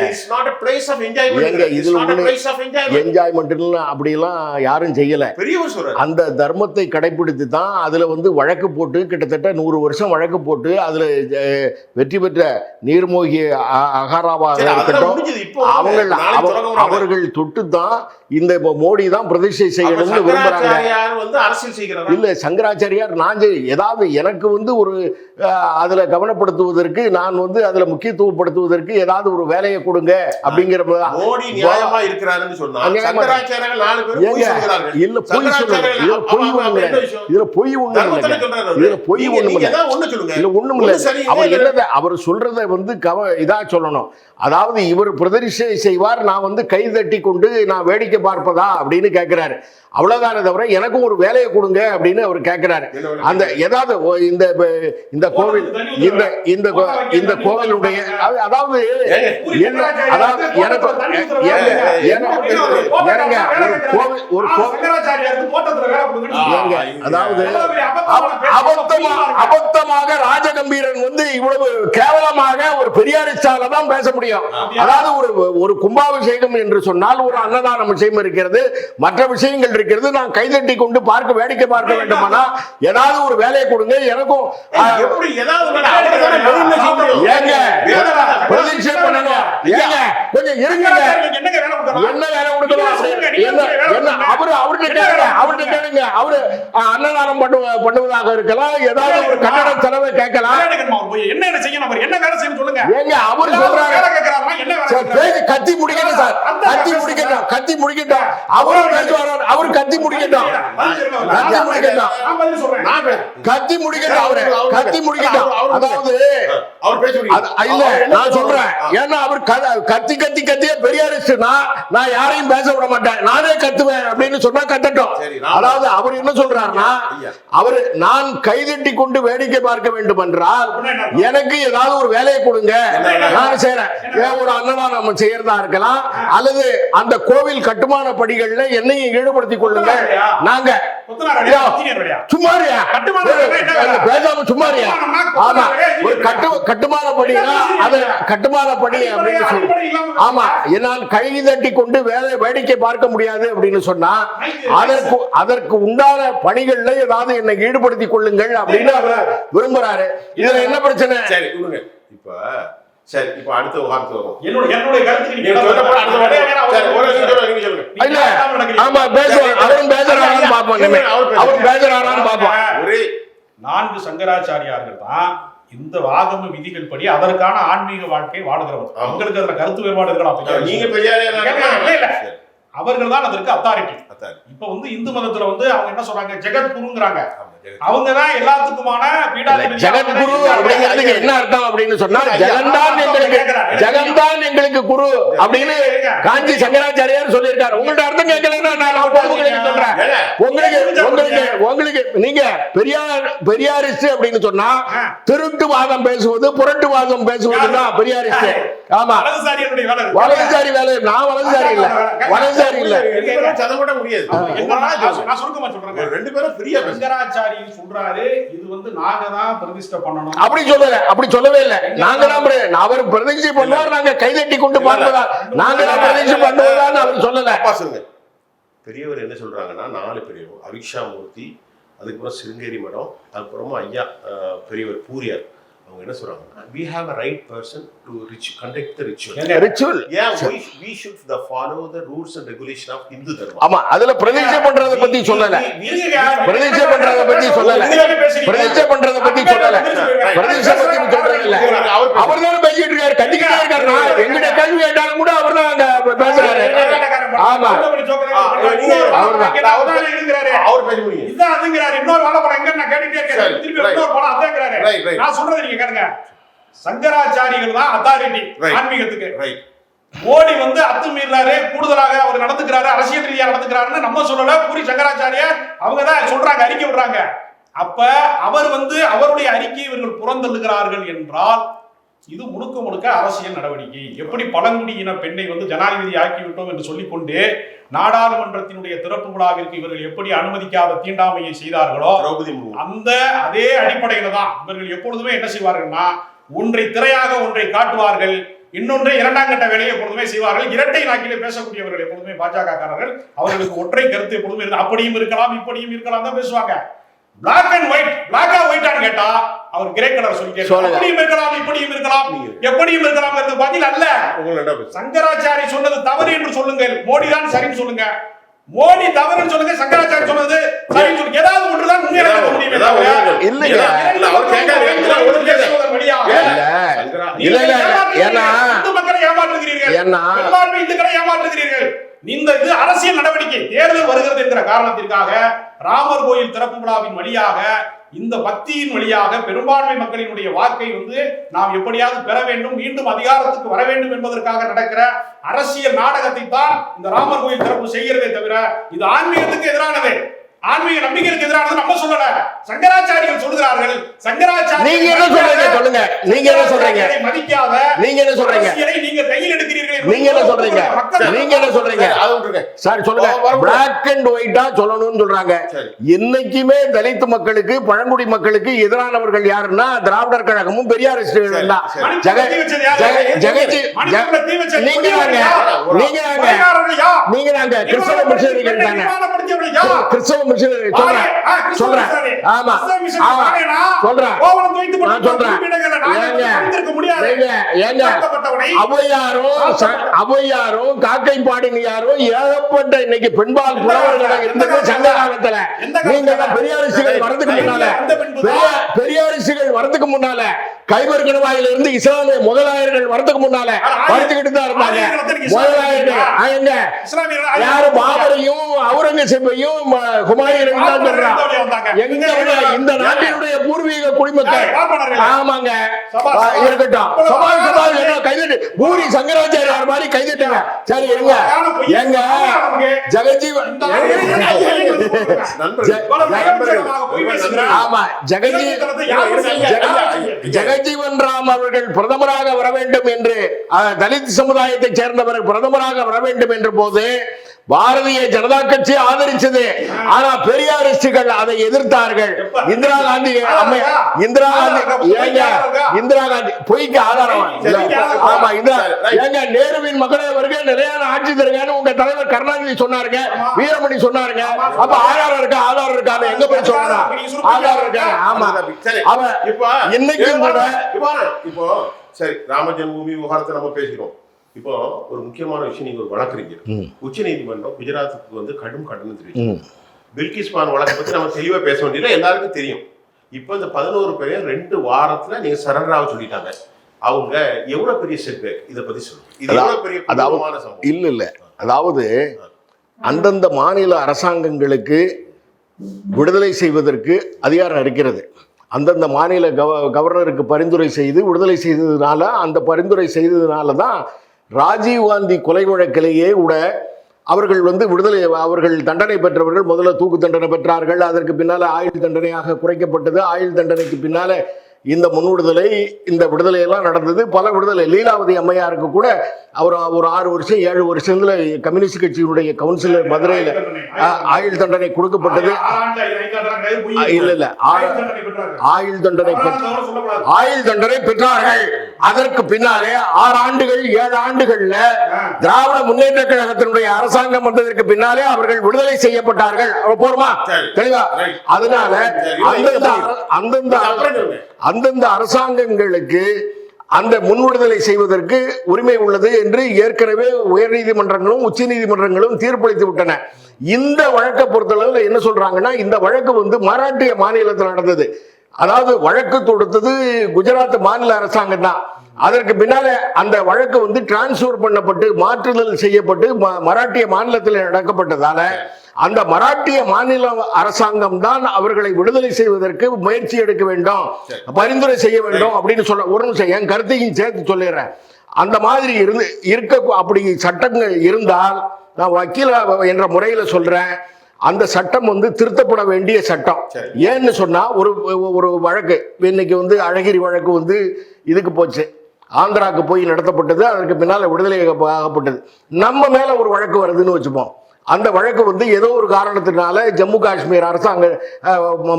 என்ஜாய்மெண்ட் அப்படி எல்லாம் யாரும் செய்யல. பெரியவர் சொல்றாரு, அந்த தர்மத்தை கடைபிடித்து தான் அதுல வந்து வழக்கு போட்டு கிட்டத்தட்ட 100 வருஷம் வழக்கு போட்டு அதுல வெற்றி பெற்ற நீர்மூழ்கி அகாராவாக இருக்கட்டும், அவர்கள் தொட்டு தான் இந்த மோடி தான் பிரதிஷ்டை செய்யணும்னு விரும்புறாங்க. இல்ல, சங்கராச்சாரியார் நான் ஏதாவது எனக்கு வந்து ஒரு அதுல கவனப்படுத்துவதற்கு செய்வதற்கு நான் வந்து அதுல முக்கியத்துவப்படுத்துவதற்கு ஏதாவது ஒரு வேலையை கொடுங்க அப்படிங்கிற மோடி நியாயமா இருக்கிறாருன்னு சொன்னா சங்கராச்சாரியர்கள் 4 பேர் பொய் சொல்கிறார்கள். இல்ல பொய் சொல்றாங்க. இதுல பொய் ஒண்ணு இதுல பொய் ஒண்ணு இதுல பொய் ஒண்ணு இல்ல ஒண்ணும் இல்ல. அவர் என்னத அவர் சொல்றதை வந்து இதா சொல்லணும். அதாவது இவர் பிரதிஷ்டை செய்வார், நான் வந்து கை தட்டி கொண்டு நான் வேடிக்கை பார்ப்பதா அப்படின்னு கேட்கிறாரு. அவ்வளவுதானே தவிர எனக்கும் ஒரு வேலையை கொடுங்க அப்படின்னு அவர் கேட்கிறாரு. அந்த ஏதாவது இந்த கோவில் இந்த கோவிலுடைய அதாவது அதாவது அதாவது அபத்தமாக ராஜகம்பீரன் வந்து இவ்வளவு கேவலமாக ஒரு பெரியாரிஸ்டால தான் பேச முடியும். அதாவது ஒரு கும்பாபிஷேகம் என்று சொன்னால் ஒரு அன்னதானம் விஷயம் இருக்கிறது, மற்ற விஷயங்கள் இருக்கிறது. நான் கைதட்டி கொண்டு வேடிக்கை பார்க்க வேண்டுமானா ஏதாவது ஒரு வேலையை கொடுங்க எனக்கும் கொஞ்சம் இருங்க. என்ன வேலை கொடுக்கணும் அவர்கிட்ட கேளுங்க. அவரு அன்னதானம் பண்ணுவதாக இருக்கலாம், ஏதாவது ஒரு கட்டட செலவை கேட்கலாம். என்ன செய்யணும், என்ன வேலை செய்யணும் சொல்லுங்க. ஏங்க அவர் சொல்றாங்க கத்தி முடிக்கணும் சார், கத்தி முடிக்கட்டும் அவரும் பேசுவார், அவர் கத்தி முடிக்கட்டும் அதாவது இல்ல நான் சொல்றேன். ஏன்னா அவர் கத்தியே பெரியாரிஸ்ட்னா நான் யாரையும் பேச விட மாட்டேன், நானே கத்துவேன் அப்படின்னு சொன்னா கத்தட்டும். அதாவது அவர் என்ன சொல்றாருன்னா அவரு நான் கைதட்டி கொண்டு வேடிக்கை பார்க்க வேண்டும் என்றால் எனக்கு ஏதாவது ஒரு வேலையை கொடுங்க, நான் செய்யறேன். ஒரு அன்னதானம் செய்யறதா இருக்கலாம், அல்லது அந்த கோவில் கட்டுமான படிகள்ல என்னையும் ஈடுபடுத்திக் கொள்ளுங்க. நாங்க சும்மாரியா பேசாம சும்மாரியா ஆமா ஒரு கட்டுமான படினா அது கட்டுமான படி அப்படின்னு சொல்லி ஆமா என்னால் கை தட்டி கொண்டு வேடிக்கை பார்க்க முடியாது அப்படின்னு சொன்னா அதற்கு உண்டான பணிகள்ல ஏதாவது என்னை ஈடுபடுத்திக் கொள்ளுங்கள் அப்படின்னு அவர் விரும்புறாரு. இதுல என்ன பிரச்சனை? சரி இப்ப சரி இப்ப அடுத்த வார்த்தை வரும். என்னோட கருத்து நீங்க இல்ல ஆமா பேசுவாங்க, அவரும் பேசுறாரான்னு பாப்போம், அவரும் பேசுறாரான்னு பாப்போம். ஒரே 4 சங்கராச்சாரியார்கள் தான் இந்த ஆகம விதிகள் படி அதற்கான ஆன்மீக வாழ்க்கை வாழுகிறவர். உங்களுக்கு அதுல கருத்து வேறுபாடு இருக்கலாம். நீங்க பெரியாரியா அவர்கள் தான் அதற்கு அத்தாரிட்டி. இப்ப வந்து இந்து மதத்துல வந்து அவங்க என்ன சொல்றாங்க, ஜெகத்குருங்கிறாங்க. அவங்க தான் எல்லாத்துக்குமான ஜெகத்குரு அப்படிங்கிறதுக்கு என்ன அர்த்தம் அப்படின்னு சொன்னா ஜெகந்தான் எங்களுக்கு குரு அப்படின்னு காஞ்சி சங்கராச்சாரியார் சொல்லியிருக்காரு. உங்கள்ட்ட அர்த்தம் கேட்கலன்னா நான் சொல்றேன். உங்களுக்கு நீங்க பெரியாரிஸ்ட் அப்படின்னு சொன்னா திருட்டுவாதம் பேசுவது புரட்டுவாதம் பேசுவதுதான் பெரியாரிஸ்ட். ஆமா வலதுசாரி வேலை. நான் வலதுசாரி இல்ல, வலதுசாரி இல்ல. ரெண்டு பேரும் பெரிய சங்கராச்சாரி சொல்றாரு இது வந்து நாங்க தான் பிரதிஷ்டை பண்ணணும் அப்படி சொல்லவே இல்லை. நாங்க தான் அவர் பிரதிஷ்டை பண்ணுவார், நாங்க கைதட்டி கொண்டு பார்ப்பதா, நாங்க தான் பிரதிஷ்டை பண்ணுவதான்னு அவர் சொல்லல. பெரியவர் என்ன சொல்றாங்கன்னா 4 பெரியவர் அவிக்ஷா மூர்த்தி, அதுக்கப்புறம் சிருங்கேரி மடம், அதுக்கப்புறமா ஐயா பெரியவர் பூரியார். அவங்க என்ன சொல்றாங்கன்னா we have a right person to conduct the ritual. Yeah, we should follow the rules and regulation of Hindu dharma. ஆமா அதுல பிரதிஷ்டை பண்றத பத்தி சொல்லல, பிரதிஷ்டை பண்றத பத்தி சொல்லல, பிரதிஷ்டை பண்றத பத்தி சொல்லல, பிரதிஷ்டை பத்தி சொல்றது இல்ல. அவர் தான் பேசிட்டு இருக்காரு, கட்டிக்கிட்டே இருக்காரு. எங்கிட்ட கேள்வி கேட்டாலும் கூட அவர் தான் அங்க பேசுறாரு. ஆமா அவர் பேச முடியும். இதான் அதுங்கறாரு. இன்னொரு வாழ படம் எங்க நான் கேட்டுட்டே இருக்கேன், திருப்பி இன்னொரு படம் அதாங்கறாரு. நான் சொல்றது நீங்க கேளுங்க. சங்கராச்சாரிகள் தான் அத்தாரிட்டி ஆன்மீகத்துக்கு. மோடி வந்து அத்துமீறாரு, கூடுதலாக அவர் நடந்துக்கிறாரு, அரசியல் ரீதியா நடந்துக்கிறாருன்னு நம்ம சொல்லல. பூரி சங்கராச்சாரியார் அவங்க தான் சொல்றாங்க, அறிக்கை விடுறாங்க. அப்ப அவர் வந்து அவருடைய அறிக்கையை இவர்கள் புறந்தள்ளுகிறார்கள் என்றால் இது முழுக்க அரசியல் நடவடிக்கை. எப்படி பழங்குடியின பெண்ணை வந்து ஜனாதிபதி ஆக்கிவிட்டோம் என்று சொல்லிக்கொண்டு நாடாளுமன்றத்தினுடைய திறப்பு விழாவிற்கு இவர்கள் எப்படி அனுமதிக்காத தீண்டாமையை செய்தார்களோ அந்த அதே அடிப்படையில தான் இவர்கள் எப்பொழுதுமே என்ன செய்வார்கள்னா ஒன்றை திரையாக ஒன்றை காட்டுவார்கள், இன்னொன்றை 2ஆம் கட்ட வேலையை எப்பொழுதுமே செய்வார்கள். இரட்டை நாக்கிலே பேசக்கூடியவர்கள் எப்பொழுதுமே பாஜக காரர்கள். அவர்களுக்கு ஒற்றை கருத்து எப்பொழுதுமே இருக்கு. அப்படியும் இருக்கலாம் இப்படியும் இருக்கலாம் தான் பேசுவாங்க. பிளாக் அண்ட் ஒயிட், பிளாக்கா ஒயிட்டான்னு கேட்டா அவர் கிரே கலர் சொல்லிட்டாரு. அப்படியும் இருக்கலாம் இப்படியும் இருக்கலாம் எப்படியும் இருக்கலாம் பதில் அல்ல. சங்கராச்சாரி சொன்னது தவறு என்று சொல்லுங்கள், மோடி தான் சரின்னு சொல்லுங்க. மோடி தவறுன்னு சொல்லுங்க, சங்கராச்சாரி சொன்னது சரின்னு சொல்லுங்க. ஏதாவது ஒன்றுதான் உண்மையாக முடியும். இல்லைங்க. அவர் கேட்காரு. பேசுவதன் வழியாக இல்ல ஏன்னா இந்து மக்களை ஏமாற்றுகிறீர்கள், ஏன்னா பெரும்பான்மை இந்துக்களை ஏமாற்றுகிறீர்கள். இந்த இது அரசியல் நடவடிக்கை, தேர்தல் வருகிறது என்கிற காரணத்திற்காக ராமர் கோயில் திறப்பு விழாவின் வழியாக, இந்த பக்தியின் வழியாக பெரும்பான்மை மக்களினுடைய வாக்கை நாம் எப்படியாவது பெற வேண்டும், மீண்டும் அதிகாரத்துக்கு வர வேண்டும் என்பதற்காக நடக்கிற அரசியல் நாடகத்தை தான் இந்த ராமர் கோயில் திறப்பு செய்கிறதே தவிர இது ஆன்மீகத்துக்கு எதிரானது, ஆன்மீக நம்பிக்கைக்கு எதிரானது நம்ம சொல்லல. சங்கராச்சாரியர்கள் சொல்கிறார்கள். சங்கராச்சாரிய நீங்க என்ன சொல்றீங்க சொல்லுங்க. நீங்க என்ன சொல்றீங்க? மதிக்காத நீங்க என்ன சொல்றீங்க? நீங்க கையில் எடுக்கிறீர்கள். நீங்க என்ன சொல்றீங்க? நீங்க என்ன சொல்றீங்க? அது விட்டுருங்க சார் சொல்லுங்க. பிளாக் அண்ட் ஒயிட்டா சொல்லணும்னு சொல்றாங்க. என்னைக்குமே தலித் மக்களுக்கு, பழங்குடி மக்களுக்கு எதிரானவர்கள் யாருன்னா திராவிடர் கழகமும் பெரியாரிஸ்டுகள் தான். கிறிஸ்தவ மிஷனரிகள் தானே. கிறிஸ்தவ மிஷனரி சொல்றேன். ஆமா சொல்றேன். அவையாரும் காக்கை பாடினியாரும் ஏகப்பட்ட இன்னைக்கு பெண்பால் புலவர்களாக இருந்தது சங்க காலத்துல. நீங்க பெரியாரிஸ்டுகள் வரதுக்கு முன்னால கைபர் கணவாயில இருந்து இஸ்லாமிய முதலாயர்கள் வரதுக்கு முன்னால படிச்சுக்கிட்டு தான் இருந்தாங்க. முதலாயர்கள் யாரு? பாபரையும் அவுரங்கசீப்பையும் ஹுமாயூனையும் தான் சொல்றாங்க. இந்த நாட்டினுடைய பூர்வீக குடிமக்கள். ஆமாங்க இருக்கட்டும். கைதட்டு பூரி சங்கராச்சாரியார் மாதிரி கைதட்டுங்க. சரி இருங்க. எங்க ஜெகஜீவன் ஆமா ஜெகஜீவன் ராம் அவர்கள் பிரதமராக வர வேண்டும் என்று, தலித் சமுதாயத்தை சேர்ந்தவர் பிரதமராக வர வேண்டும் என்ற போது பாரதிய ஜனதா கட்சி ஆதரிச்சது. ஆனா பெரியாரிஸ்டுகள் அதை எதிர்த்தார்கள். இந்திரா காந்தி பொய்க்கு ஆதாரம். ஆமா ஏங்க நேருவின் மகளே வருக, நிலையான ஆட்சி தருங்கன்னு உங்க தலைவர் கருணாநிதி சொன்னாருங்க, வீரமணி சொன்னாருங்க. அப்ப ஆதாரம் இருக்கா? ஆதாரம் இருக்காது. எங்க போய் சொன்னா ஆதாரம் இருக்காங்க. ஆமா அவன் இன்னைக்கும் கூட இப்போ சரி ராம ஜென்மபூமி விவகாரத்தை நம்ம பேசுகிறோம். இப்போ ஒரு முக்கியமான விஷயம், நீங்க ஒரு வழக்கறிஞர். உச்ச நீதிமன்றம் குஜராத்துக்கு கடும் கண்டனம் தெரிவிச்சு. பில்கிஸ் பானு வழக்கை பத்தி நம்ம தெளிவா பேச வேண்டியது எல்லாருக்கும் தெரியும். இப்போ இந்த 11 பேரையும் 2 வாரத்துல நீங்க சரண்டராக சொல்லிட்டாங்க. அவங்க எவ்வளவு பெரிய செட்பேக், இதை பத்தி சொல்லுங்க. இது எவ்வளவு பெரிய குற்றமான சம்பவம். இல்ல அதாவது அந்தந்த மாநில அரசாங்கங்களுக்கு விடுதலை செய்வதற்கு அதிகாரம் இருக்கிறது. அந்தந்த மாநில கவர்னருக்கு பரிந்துரை செய்து விடுதலை செய்ததுனால, அந்த பரிந்துரை செய்ததுனால தான் ராஜீவ்காந்தி கொலை வழக்கிலேயே கூட அவர்கள் விடுதலை, அவர்கள் தண்டனை பெற்றவர்கள் முதல்ல தூக்கு தண்டனை பெற்றார்கள். அதற்கு பின்னால ஆயுள் தண்டனையாக குறைக்கப்பட்டது. ஆயுள் தண்டனைக்கு பின்னால இந்த முன்விடுதலை, இந்த விடுதலையெல்லாம் நடந்தது. பல விடுதலை, லீலாவதி அம்மையாருக்கு கூட அவர் ஒரு 6 வருஷம் 7 வருஷத்துல கம்யூனிஸ்ட் கட்சியினுடைய கவுன்சிலர் மதுரையில் ஆயுள் தண்டனை கொடுக்கப்பட்டது. இல்ல ஆயுள் தண்டனை பெற்றார்கள். அதற்கு பின்னாலே 6 ஆண்டுகள் 7 ஆண்டுகள்ல திராவிட முன்னேற்ற கழகத்தினுடைய அரசாங்கம் வந்ததற்கு பின்னாலே அவர்கள் விடுதலை செய்யப்பட்டார்கள். போருமா தெளிவா? அதனால அந்தந்த அரசாங்கங்களுக்கு அந்த முன்விடுதலை செய்வதற்கு உரிமை உள்ளது என்று ஏற்கனவே உயர் நீதிமன்றங்களும் உச்ச நீதிமன்றங்களும் தீர்ப்பளித்து விட்டன. இந்த வழக்கை பொறுத்தளவில் என்ன சொல்றாங்கன்னா, இந்த வழக்கு மராட்டிய மாநிலத்தில் நடந்தது. அதாவது வழக்கு தொடுத்தது குஜராத் மாநில அரசாங்கம் தான். அதற்கு பின்னால அந்த வழக்கு டிரான்ஸ்பர் பண்ணப்பட்டு மாற்றுதல் செய்யப்பட்டு மராட்டிய மாநிலத்தில் நடக்கப்பட்டதால அந்த மராட்டிய மாநில அரசாங்கம் தான் அவர்களை விடுதலை செய்வதற்கு முயற்சி எடுக்க வேண்டும், பரிந்துரை செய்ய வேண்டும் அப்படின்னு சொல்ல. ஒரு நிமிஷம் என் கருத்தையும் சேர்த்து சொல்லிடுறேன். அந்த மாதிரி அப்படி சட்டங்கள் இருந்தால், நான் வக்கீல என்ற முறையில சொல்றேன், அந்த சட்டம் திருத்தப்பட வேண்டிய சட்டம். ஏன்னு சொன்னா ஒரு வழக்கு இன்னைக்கு அழகிரி வழக்கு இதுக்கு போச்சு, ஆந்திராவுக்கு போய் நடத்தப்பட்டது. அதற்கு பின்னால விடுதலை ஆகப்பட்டது. நம்ம மேல ஒரு வழக்கு வருதுன்னு வச்சுப்போம். அந்த வழக்கு ஏதோ ஒரு காரணத்தினால ஜம்மு காஷ்மீர் அரசாங்க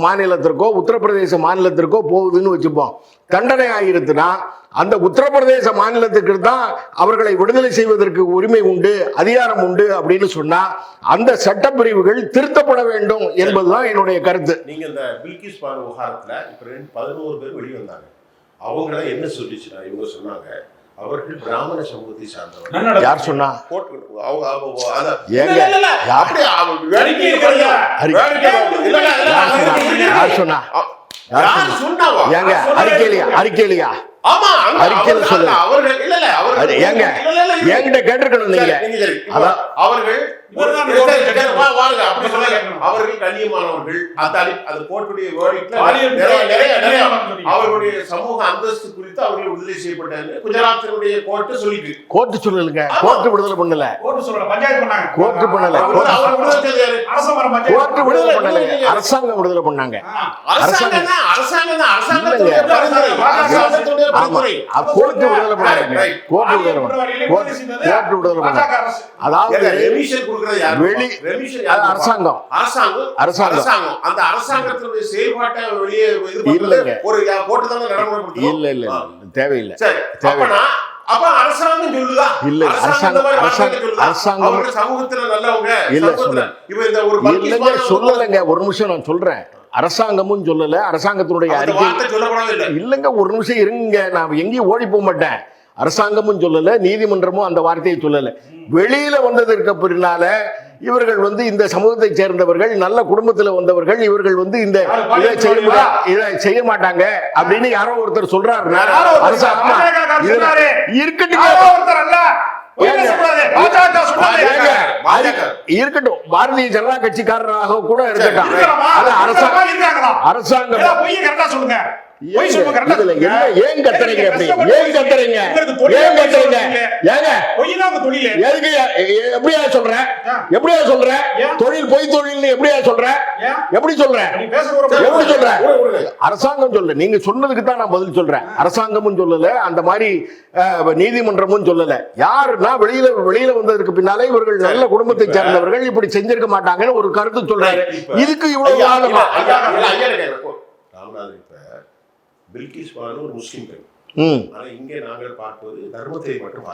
மாநிலத்திற்கோ உத்தரப்பிரதேச மாநிலத்திற்கோ போகுதுன்னு வச்சுப்போம். தண்டனை ஆகிருச்சுன்னா அந்த உத்தரப்பிரதேச மாநிலத்துக்கு தான் அவர்களை விடுதலை செய்வதற்கு உரிமை உண்டு, அதிகாரம் உண்டு அப்படின்னு சொன்னா அந்த சட்டப்பிரிவுகள் திருத்தப்பட வேண்டும் என்பதுதான் என்னுடைய கருத்து. நீங்க இந்த பில்கிஸ் பானு விவகாரத்துல இப்ப 11 பேர் வெளிவந்தாங்க. அவங்கள என்ன சொல்லிச்சுன்னா, இவங்க சொன்னாங்க அவர்கள் பிராமண சமூகத்தை சார்ந்தவர். யார் சொன்னா? யார் சொன்னாவா? ஏங்க அறிக்கையிலையா ஆமா, அங்க அறிக்கையில அவர்கள் சொல்லுங்க. அவர்கள் இல்ல அவர்கள் ஏங்க என்கிட்ட கேட்டிருக்கணும் நீங்க. அதான் அவர்கள் இவர்தான் வாருங்க அப்படி சொல்லுங்க. அவர்கள் கண்ணியமானவர்கள். அந்த கோர்ட்டுடைய பாலியல் நிறைய அவர்களுடைய சமூக அந்தஸ்து குறித்து அவர்கள் விடுதலை செய்யப்பட்டாங்க. குஜராத்தினுடைய கோர்ட்டு சொல்லிட்டு கோர்ட்டு சொல்லலுங்க. கோர்ட்டு விடுதலை பண்ணல. கோர்ட் சொல்ற பஞ்சாயத்து பண்ணாங்க. கோர்ட்டு பண்ணல. அவர் விடுதலை செய்தது யாரு? அரசமரம் பஞ்சாயத்து கோர்ட்டு விடுதலை பண்ணல. அரசாங்கம் விடுதலை பண்ணாங்க. அரசாங்கத்துடைய பரிந்துரை. ஆமா, கோர்ட்டு விடுதலை பண்ணாங்க. கோர்ட்டு விடுதலை பண்ணாங்க. கோர்ட்டு விடுதலை பண்ணாங்க. அதாவது ரெமிஷன் கொடுக்கிறது யாரு? ரெமிஷன் யாரு? அரசாங்கம். அரசாங்கம் அந்த அரசாங்கத்தினுடைய செயல்பாட்டை வெளியே இது இல்லைங்க. ஒரு கோர்ட்டு தான் நடைமுறைப்படுத்தணும். இல்ல தேவையில்லை. சரி, அப்ப அரசாங்கம் சொல்லுதா? இல்ல, அரசாங்கம் அவர்கள் சமூகத்துல நல்லவங்க. இல்ல சொல்ல. இப்ப இந்த ஒரு இல்லங்க சொல்லலைங்க. ஒரு நிமிஷம் நான் சொல்றேன். அரசாங்கமும் சொல்லல, அரசாங்கத்தினுடைய அறிக்கை வார்த்தை சொல்லப்படவே இல்லை. இல்லங்க. ஒரு நிமிஷம் இருங்க, நான் எங்கேயும் ஓடி போக மாட்டேன். அரசாங்கமும் சொல்லல, நீதிமன்றமும் அந்த வார்த்தையை சொல்லல. வெளியில வந்ததற்கு பின்னால இவர்கள் வந்து இந்த சமூகத்தை சேர்ந்தவர்கள், நல்ல குடும்பத்துல வந்தவர்கள், இவர்கள் வந்து இந்த இதை செய்ய மாட்டாங்க அப்படின்னு யாரோ ஒருத்தர் சொல்றாரு. இருக்கட்டும், பாரதிய ஜனதா கட்சிக்காரராக கூட இருக்கட்டும். அரசாங்கம் ஏன் கத்துறீங்க? எப்படியா சொல்ற? தொழில் பொய் தொழில் எப்படியா சொல்ற? எப்படி சொல்ற? அரசாங்கம் சொல்ல. நீங்க சொன்னதுக்கு தான் நான் பதில் சொல்றேன். அரசாங்கமும் சொல்லல, அந்த மாதிரி நீதிமன்றமும் சொல்லல. யாருன்னா வெளியில வந்ததற்கு பின்னாலே இவர்கள் நல்ல குடும்பத்தை சேர்ந்தவர்கள், இப்படி செஞ்சிருக்க மாட்டாங்கன்னு ஒரு கருத்து சொல்றாரு. இதுக்கு இவ்வளவு ஆழமா பில்கிஸ் பானு ஒரு முஸ்லிம் பெண். ஆனா இங்கே நாங்கள் பார்ப்பது தர்மத்தை மட்டும்.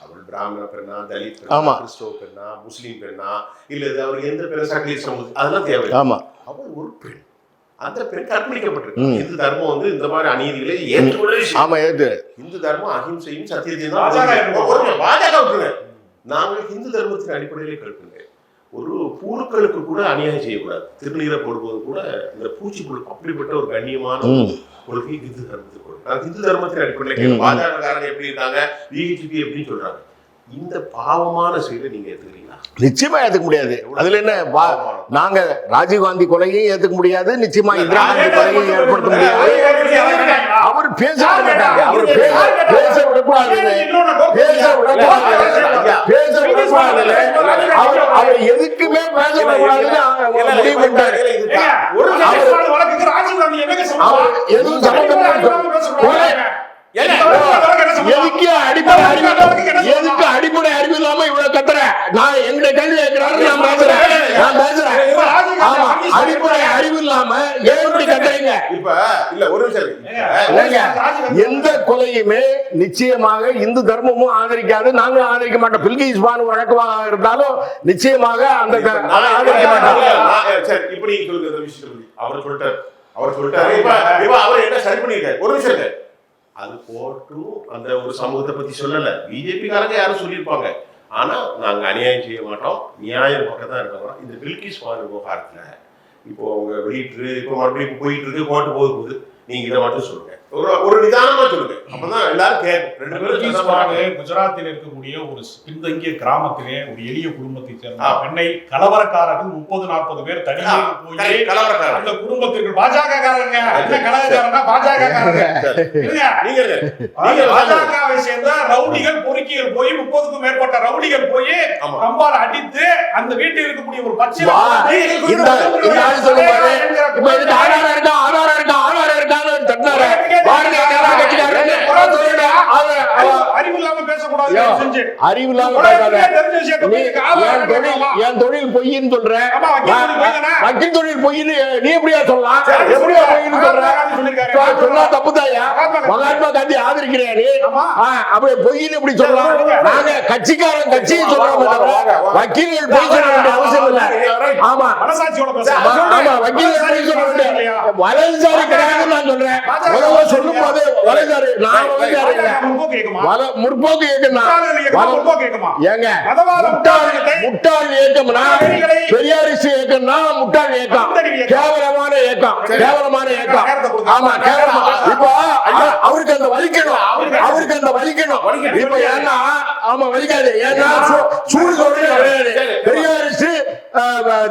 அவள் பிராமண பெண்ணா, தலித் பெண்ணா, கிறிஸ்தவ பெண்ணா, முஸ்லீம் பெண்ணா, இல்ல அவர் எந்த பெண்ணா, சக்லீர் சமூகம், அதெல்லாம் தேவை. அவள் ஒரு பெண். அந்த பெண் கற்பழிக்கப்பட்டிருக்கு. இந்து தர்மம் வந்து இந்த மாதிரி அநீதிகளை ஏற்றுக்கொள்ள. இந்து தர்மம் அஹிம்சையும் சத்தியத்தையும் தான். பாஜக விட்டுருங்க. நாங்கள் இந்து தர்மத்தின் அடிப்படையிலே கற்பிங்க. ஒரு பூக்களுக்கு கூட அநியாயம் செய்யக்கூடாது. திருநீரை போடும்போது கூட இந்த பூச்சி புழு அப்படிப்பட்ட ஒரு கண்ணியமான கொள்கை இந்து தர்மத்துக்கு கொடுக்கும். இந்து தர்மத்தின் அடிப்படையில் பாஜக எப்படி இருக்காங்க, பிஜேபி எப்படின்னு சொல்றாங்க. இந்த பாவமான செயலை நீங்க ஏத்துக்கிறீங்களா? நிச்சயமா ஏத்துக்க முடியாது. அதுல என்ன, நாங்க ராஜீவ்காந்தி கொலையும் ஏத்துக்க முடியாது, நிச்சயமா இந்திரா காந்தி கொலையும் ஏற்படுத்த முடியாது. அவர் பேச மாட்டாங்க. அவர் பேச விடக்கூடாது. அவர் எதுக்குமே பேச விடக்கூடாதுன்னு முடிவு பண்ணிட்டாரு. எதுவும் எதுக்கு அடிப்படை அறிவு இல்லாம இவ்வளவு கத்துற? நான் எங்களுடைய கேள்வி கேட்கிறாரு, நான் பேசுறேன். அடிப்படை அறிவு இல்லாம எப்படி கத்துறீங்க? இப்ப இல்ல ஒரு எந்த கொலையுமே நிச்சயமாக இந்து தர்மமும் ஆதரிக்காது, நாங்களும் ஆதரிக்க மாட்டோம். பில்கிஸ் பானு வழக்கமாக இருந்தாலும் நிச்சயமாக அந்த ஆதரிக்க மாட்டோம். இப்படி அவர் சொல்லிட்டாரு. அவர் என்ன சரி பண்ணிருக்காரு? ஒரு விஷயம், அது கோர்ட்டும் அந்த ஒரு சமூகத்தை பத்தி சொல்லல. பிஜேபி காரங்க யாரும் சொல்லியிருப்பாங்க. ஆனா நாங்க அநியாயம் செய்ய மாட்டோம், நியாயம் பக்கம் தான் இருக்கோம். இந்த பில்கிஸ் பானு விவகாரத்துல இப்போ அவங்க வெளியிட்டு இப்போ மறுபடியும் போயிட்டு இருக்கு, கோர்ட்டு போகுது. நீங்க இதை மட்டும் சொல்லுங்க, ஒரு நிதானமா சொல்லுங்க, அப்பதான் எல்லாரும் கேட்கும். குஜராத்தில் இருக்கக்கூடிய ஒரு பின்தங்கிய கிராமத்திலே ஒரு எளிய குடும்பத்தை சேர்ந்த பெண்ணை கலவரக்காரர்கள் 30-40 பேர் தனியாக கலவரக்காரர் அந்த குடும்பத்திற்கு பாஜக காரங்க என்ன கலவரக்காரனா பாஜகவை சேர்ந்த ரவுடிகள் பொறுக்கிகள் போய் 30க்கும் மேற்பட்ட ரவுடிகள் போய் கம்பால் அடித்து அந்த வீட்டில் இருக்கக்கூடிய ஒரு பச்சை என் தொழில் பொய்ன்னு சொல்ற, வக்கீல் தொழில் பொய்ன்னு நீ எப்படியா சொல்லலாம்? எப்படியா பொய்ன்னு சொல்ற? சொல்லிருக்காரு. சொன்னா தப்புதாயா? மகாத்மா காந்தி ஆதரிக்கிறேன் நீ. ஆமா. அப்படி பொய்ன்னு இப்படி சொல்லலாம். நாங்க கட்சிக்காரன் கட்சியை சொல்றோம், வக்கீல்கள் பொய் சொல்ல வேண்டிய அவசியம் இல்லை. ஆமா மனசாட்சியோட பேச. ஆமா, வக்கீல்கள் பொய் சொல்ல வேண்டிய வலதுசாரி கிடையாதுன்னு நான் சொல்றேன். முதல்ல சொல்லும் போது வலதுசாரி, நான் வலதுசாரி இல்லை, முற்போக்கு இயக்கம் தான். ஏங்க முட்டாள் இயக்கம்னா பெரியாரிஸ்ட் இயக்கம்னா முட்டாள் இயக்கம், கேவலமான இயக்கம், கேவலமான இயக்கம். ஆமா, கேவலமா. இப்போ அவருக்கு அந்த வலிக்கணும், அவருக்கு அந்த வலிக்கணும். இப்ப ஏன்னா ஆமா வலிக்காது, ஏன்னா சூடு சொல்றது பெரியாரிஸ்ட்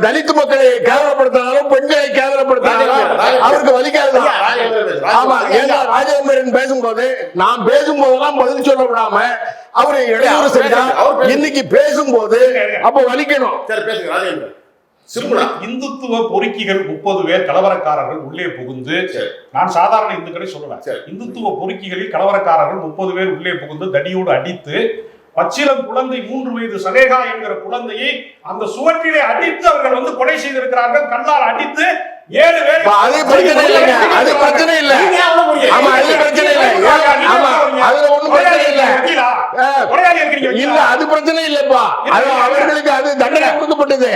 தலித் மக்களை கேவலப்படுத்தினாலும் பெண்களை கேவலப்படுத்தினாலும் அவருக்கு வலிக்காது. ஆமா, ஏன்னா ராஜேந்திரன் பேசும்போது நான் பேசும்போதெல்லாம் பதில் சொல்ல விடாம அவரு இடையூறு செஞ்சா இன்னைக்கு பேசும்போது அப்ப வலிக்கணும். இந்துத்துவ பொறுக்கிகள் 30 பேர் கலவரக்காரர்கள் உள்ளே புகுந்து, நான் சாதாரண இந்துக்களை சொல்லுவேன், இந்துத்துவ பொறுக்கிகளில் கலவரக்காரர்கள் 30 பேர் உள்ளே புகுந்து தடியோடு அடித்து, பச்சிலம் குழந்தை 3 வயது சலேகா என்கிற குழந்தையை அந்த சுவற்றிலே அடித்து அவர்கள் வந்து கொலை செய்திருக்கிறார்கள். கண்ணால் அடித்து 7 பேர். அது பிரச்சனை இல்லைங்க, அது பிரச்சனை இல்லை. ஆமா, அது பிரச்சனை இல்லை. ஆமா, அதுல ஒண்ணும் பிரச்சனை இல்லை. இல்ல, அது பிரச்சனை இல்லப்பா. அது அவர்களுக்கு அது தண்டனை கொடுக்கப்பட்டது.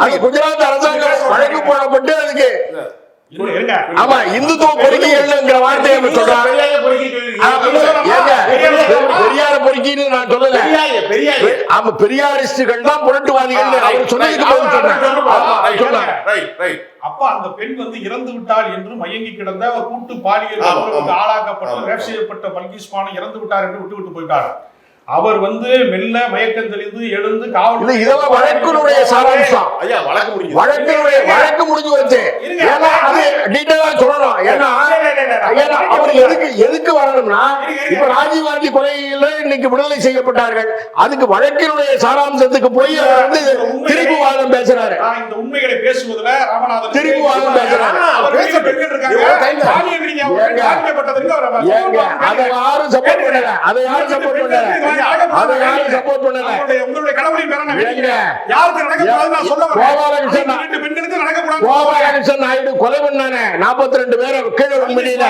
அது குஜராத் அரசாங்கம் வழக்கு போடப்பட்டு அதுக்கு ஆமா இந்துத்துவ பொறுக்கிகள்ங்கிற வார்த்தையை சொல்றாங்க. பெரியார பொறுக்கின்னு நான் சொல்லல. ஆமா, பெரியாரிஸ்டுகள் தான் புரட்டுவாதிகள் அவர் சொன்னதுக்கு பதில் சொன்னாங்க. அப்ப அந்த பெண் வந்து இறந்து விட்டாள் என்று மயங்கி கிடந்த ஒரு கூட்டு பாலியல் ஆளாக்கப்பட்ட ரேப் செய்யப்பட்ட பல்கிஸ்மான் இறந்து விட்டார் என்று விட்டு போயிட்டார். அவர் வந்து மெல்ல மயக்கம் தெளிந்து எழுந்து காவல். இதெல்லாம் வழக்கினுடைய சாராம்சம். ஐயா, வழக்கு முடிஞ்சு வச்சு அது டீட்டெயிலா சொல்லணும். ஏன்னா அவர் எதுக்கு வரணும்னா, இப்ப ராஜீவ்காந்தி கொலையில இன்னைக்கு விடுதலை செய்யப்பட்டார்கள், அதுக்கு வழக்கினுடைய சாராம்சத்துக்கு போய் அவர் வந்து திருப்பி வாதம் பேசுறாரு. இந்த உண்மைகளை பேசுவதில் ராமநாதன் திருப்பி வாதம் பேசுறாரு. அதை யாரும் சப்போர்ட் பண்ணல, அதை யாரும் சப்போர்ட் பண்ணல, அதை யாரும் சப்போர்ட் பண்ணல. உங்களுடைய கடவுளின் பேரான யாருக்கு நடக்கக்கூடாதுன்னு நான் சொல்ல வரேன். கோபாலகிருஷ்ணன் நாயுடு கொலை பண்ணானே 42 பேரை கீழே வெளியில,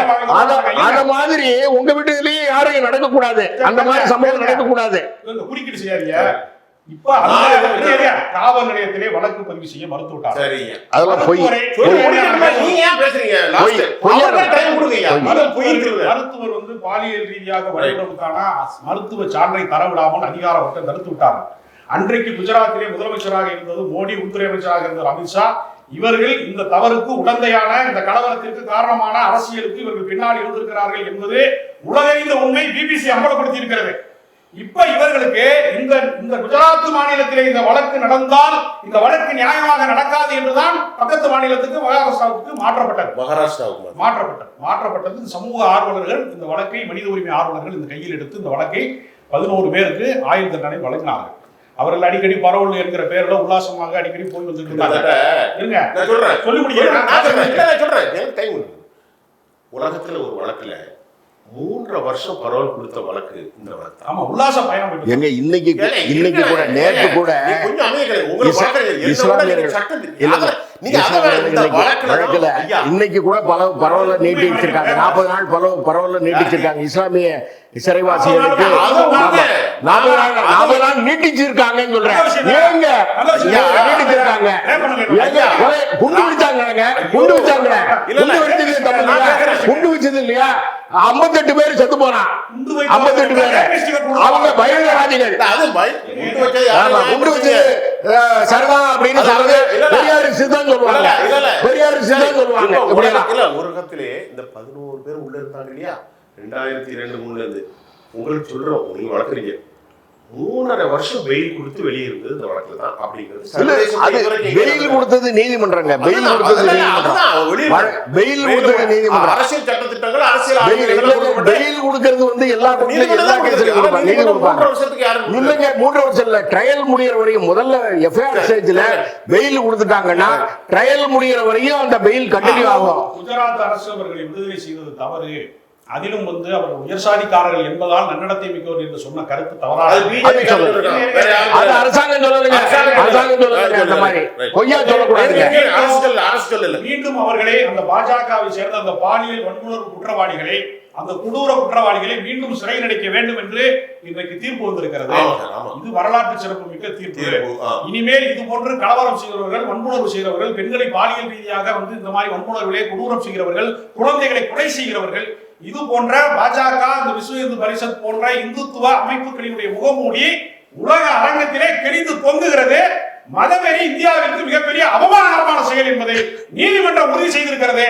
அத மாதிரி உங்க வீட்டுலயே யாரையும் நடக்க கூடாது, அந்த மாதிரி சம்பவம் நடக்க கூடாது. குறுக்கீடு செய்யாதீங்க. இப்ப காவல் நிலையத்திலே வழக்கு பதிவு செய்ய மறுத்து விட்டார். அதெல்லாம் பொய். மருத்துவர் வந்து பாலியல் ரீதியாக வழிபடுவதற்கான மருத்துவ சான்றை தரவிடாமல் அதிகாரத்தை தடுத்து விட்டார். அன்றைக்கு குஜராத்திலே முதலமைச்சராக இருந்தது மோடி, உள்துறை அமைச்சராக இருந்தது அமித்ஷா. இவர்கள் இந்த தவறுக்கு உடந்தையான, இந்த கலவரத்திற்கு காரணமான அரசியலுக்கு இவர்கள் பின்னாடி இருந்திருக்கிறார்கள் என்பது உலகறிந்த உண்மை. பிபிசி அம்பலப்படுத்தி இருக்கிறது. இப்ப இவர்களுக்கு இந்த குஜராத் மாநிலத்திலே இந்த வழக்கு நடந்தால் இந்த வழக்கு நியாயமாக நடக்காது என்றுதான் பக்கத்து மாநிலத்துக்கு மகாராஷ்டிராவுக்கு மாற்றப்பட்டது. சமூக ஆர்வலர்கள் இந்த வழக்கை, மனித உரிமை ஆர்வலர்கள் இந்த கையில் எடுத்து இந்த வழக்கை 11 பேருக்கு ஆயுள் தண்டனை வழங்கினார்கள். அவர்கள் அடிக்கடி பரவல் என்கிற பெயர்ல உல்லாசமாக அடிக்கடி போய் வந்துட்டு இருந்தாங்க. சொல்லி முடிக்கிறேன். உலகத்துல ஒரு வழக்குல 3 வருஷம் பரவல் கொடுத்த வழக்கு இந்த வழக்கு. ஆமா, உல்லாச பயணம். எங்க இன்னைக்கு கூட நேற்று கூட வழக்குல இன்னைக்கு கூட பரவல நீட்டி வச்சிருக்காங்க. 40 நாள் பரவல நீட்டி வச்சிருக்காங்க. இஸ்லாமிய சிறைவாசிகளுக்கு 40 நாள் நீட்டிச்சிருக்காங்க சொல்றேன். ஏங்க நீட்டிச்சிருக்காங்க? குண்டு வச்சாங்க, குண்டு வச்சது தப்பு, குண்டு வச்சது இல்லையா? 58 பேர் செத்து போனா, 58 பேர் அவங்க பயங்கரவாதிகள். குண்டு வச்சு சரிதான் அப்படின்னு பெரியார் சிதான் சொல்லுவாங்க, பெரியார் சிதான் சொல்லுவாங்க. உலகத்திலே இந்த 11 பேர் உள்ள இருந்தாங்க இல்லையா, 2002-3 இருந்து உங்களுக்கு சொல்றோம், நீங்க வளர்க்குறீங்க. 3.5 வருஷம் பெயில் கொடுத்து வெளியே இருந்தது இந்த வழக்குல தான் அப்படிங்கிறது. பெயில் கொடுத்தது நீதிமன்றங்க. பெயில் கொடுத்தது நீதிமன்றம். அரசியல் சட்டத்திட்டங்கள், அரசியல் பெயில் கொடுக்கிறது வந்து எல்லா கேஸ்லயும் கொடுப்பாங்க, நீதி கொடுப்பாங்க. இல்லைங்க, 3 வருஷம் இல்ல, ட்ரையல் முடிகிற வரையும். முதல்ல எஃப்ஐஆர் ஸ்டேஜ்ல பெயில் கொடுத்துட்டாங்கன்னா ட்ரையல் முடிகிற வரையும் அந்த பெயில் கண்டினியூ ஆகும். குஜராத் அரசு அவர்களை விடுதலை செய்தது தவறு, அதிலும் வந்து அவர் உயர்சாதிக்காரர்கள் என்பதால் நன்னடத்தை மிக்கவர் என்று சொன்ன கருத்து தவறான அது BJP சொல்லிருக்காங்க. வேற யாரும் அது அரசாங்கம் சொல்லலைங்க. அரசாங்கம் சொல்லலைங்க. அந்த மாதிரி பொய்யா சொல்லக்கூடாதுங்க. அரசு சொல்லல. மீண்டும் அவர்களே அந்த பாஜகவை சேர்ந்த அந்த பாலியல் வன்முறை குற்றவாளிகளை, அந்த கொடூர குற்றவாளிகளை மீண்டும் சிறையில் அடைக்க வேண்டும் என்று இன்றைக்கு தீர்ப்பு வந்திருக்கிறது. இது வரலாற்று சிறப்பு மிக்க தீர்ப்பு. இனிமேல் இது போன்று கலவரம் செய்கிறவர்கள், வன்முணர்வு செய்கிறவர்கள், பெண்களை பாலியல் ரீதியாக வந்து இந்த மாதிரி வன்முணர்வுகளை கொடூரம் செய்கிறவர்கள், குழந்தைகளை கொலை செய்கிறவர்கள், இது போன்ற பாஜக, இந்த விஸ்வ இந்து பரிஷத் போன்ற இந்துத்துவ அமைப்புகளினுடைய முகமூடி உலக அரங்கத்திலே கிழிந்து தொங்குகிறது. மதவெறி இந்தியாவிற்கு மிகப்பெரிய அவமானகரமான செயல் என்பதை நீதிமன்றம் உறுதி செய்திருக்கிறது.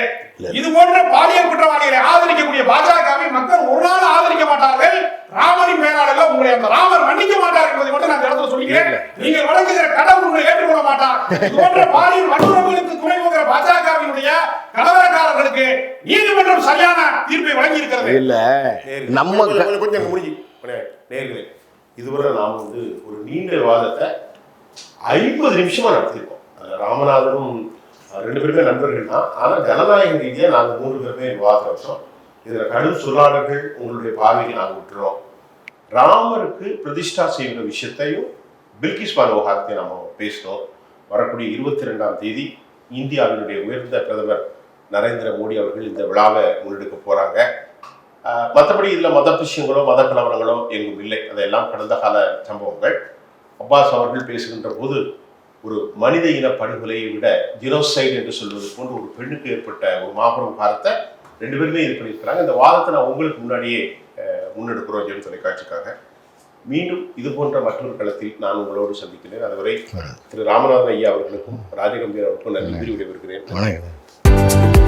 இது போன்ற பாலியல் குற்றவாளிகளை ஆதரிக்கக்கூடிய பாஜகவை மக்கள் ஒரு நாள் ஆதரிக்க மாட்டார்கள். ராமனின் பெயரால உங்களை அந்த ராமர் மன்னிக்க மாட்டார் என்பதை மட்டும் நான் இந்த இடத்துல சொல்லிக்கிறேன். நீங்கள் வழங்குகிற கடவுள் உங்களை ஏற்றுக்கொள்ள மாட்டார். இது போன்ற பாலியல் வன்முறைகளுக்கு துணை போகிற பாஜகவினுடைய கலவரக்காரர்களுக்கு நீதிமன்றம் சரியான தீர்ப்பை வழங்கி இருக்கிறது. இல்ல நம்ம கொஞ்சம் முடிஞ்சு நேர்களே, இதுவரை நாம் வந்து ஒரு நீண்ட விவாதத்தை 50 நிமிஷமா நடத்திருக்கோம். ராமநாதனும் 2 பேருமே நண்பர்கள் தான். ஆனா ஜனநாயக ரீதியா நாங்கள் 3 பேருமே விவாதம் வச்சோம். இதுல கடும் சொல்லாளர்கள் உங்களுடைய பார்வைக்கு நாங்கள் விட்டுறோம். ராமருக்கு பிரதிஷ்டா செய்கிற விஷயத்தையும் பில்கிஸ் பானு விவகாரத்தை நம்ம பேசினோம். வரக்கூடிய 22ஆம் தேதி இந்தியாவினுடைய உயர்ந்த பிரதமர் நரேந்திர மோடி அவர்கள் இந்த விழாவை முன்னெடுக்க போறாங்க. மற்றபடி இதில் மத விஷயங்களோ மத கலவரங்களோ எங்கும் இல்லை. அதெல்லாம் கடந்த கால சம்பவங்கள். அப்பாஸ் அவர்கள் பேசுகின்ற போது ஒரு மனித இன படுகொலையை விட ஜினோசைடு என்று சொல்வது போன்று ஒரு பெண்ணுக்கு ஏற்பட்ட ஒரு மாபெரும் காலத்தை 2 பேருமே இது பண்ணியிருக்கிறாங்க. இந்த வாதத்தை நான் உங்களுக்கு முன்னாடியே முன்னெடுக்கிறோம் ஜெயம் தொலைக்காட்சிக்காக. மீண்டும் இது போன்ற மற்றொரு களத்தில் நான் உங்களோடு சந்திக்கிறேன். அதுவரை திரு ராமநாதன் ஐயா அவர்களுக்கும் ராஜகம்பீர் அவர்களுக்கும் நன்றி கூறி விடைபெறுகிறேன்.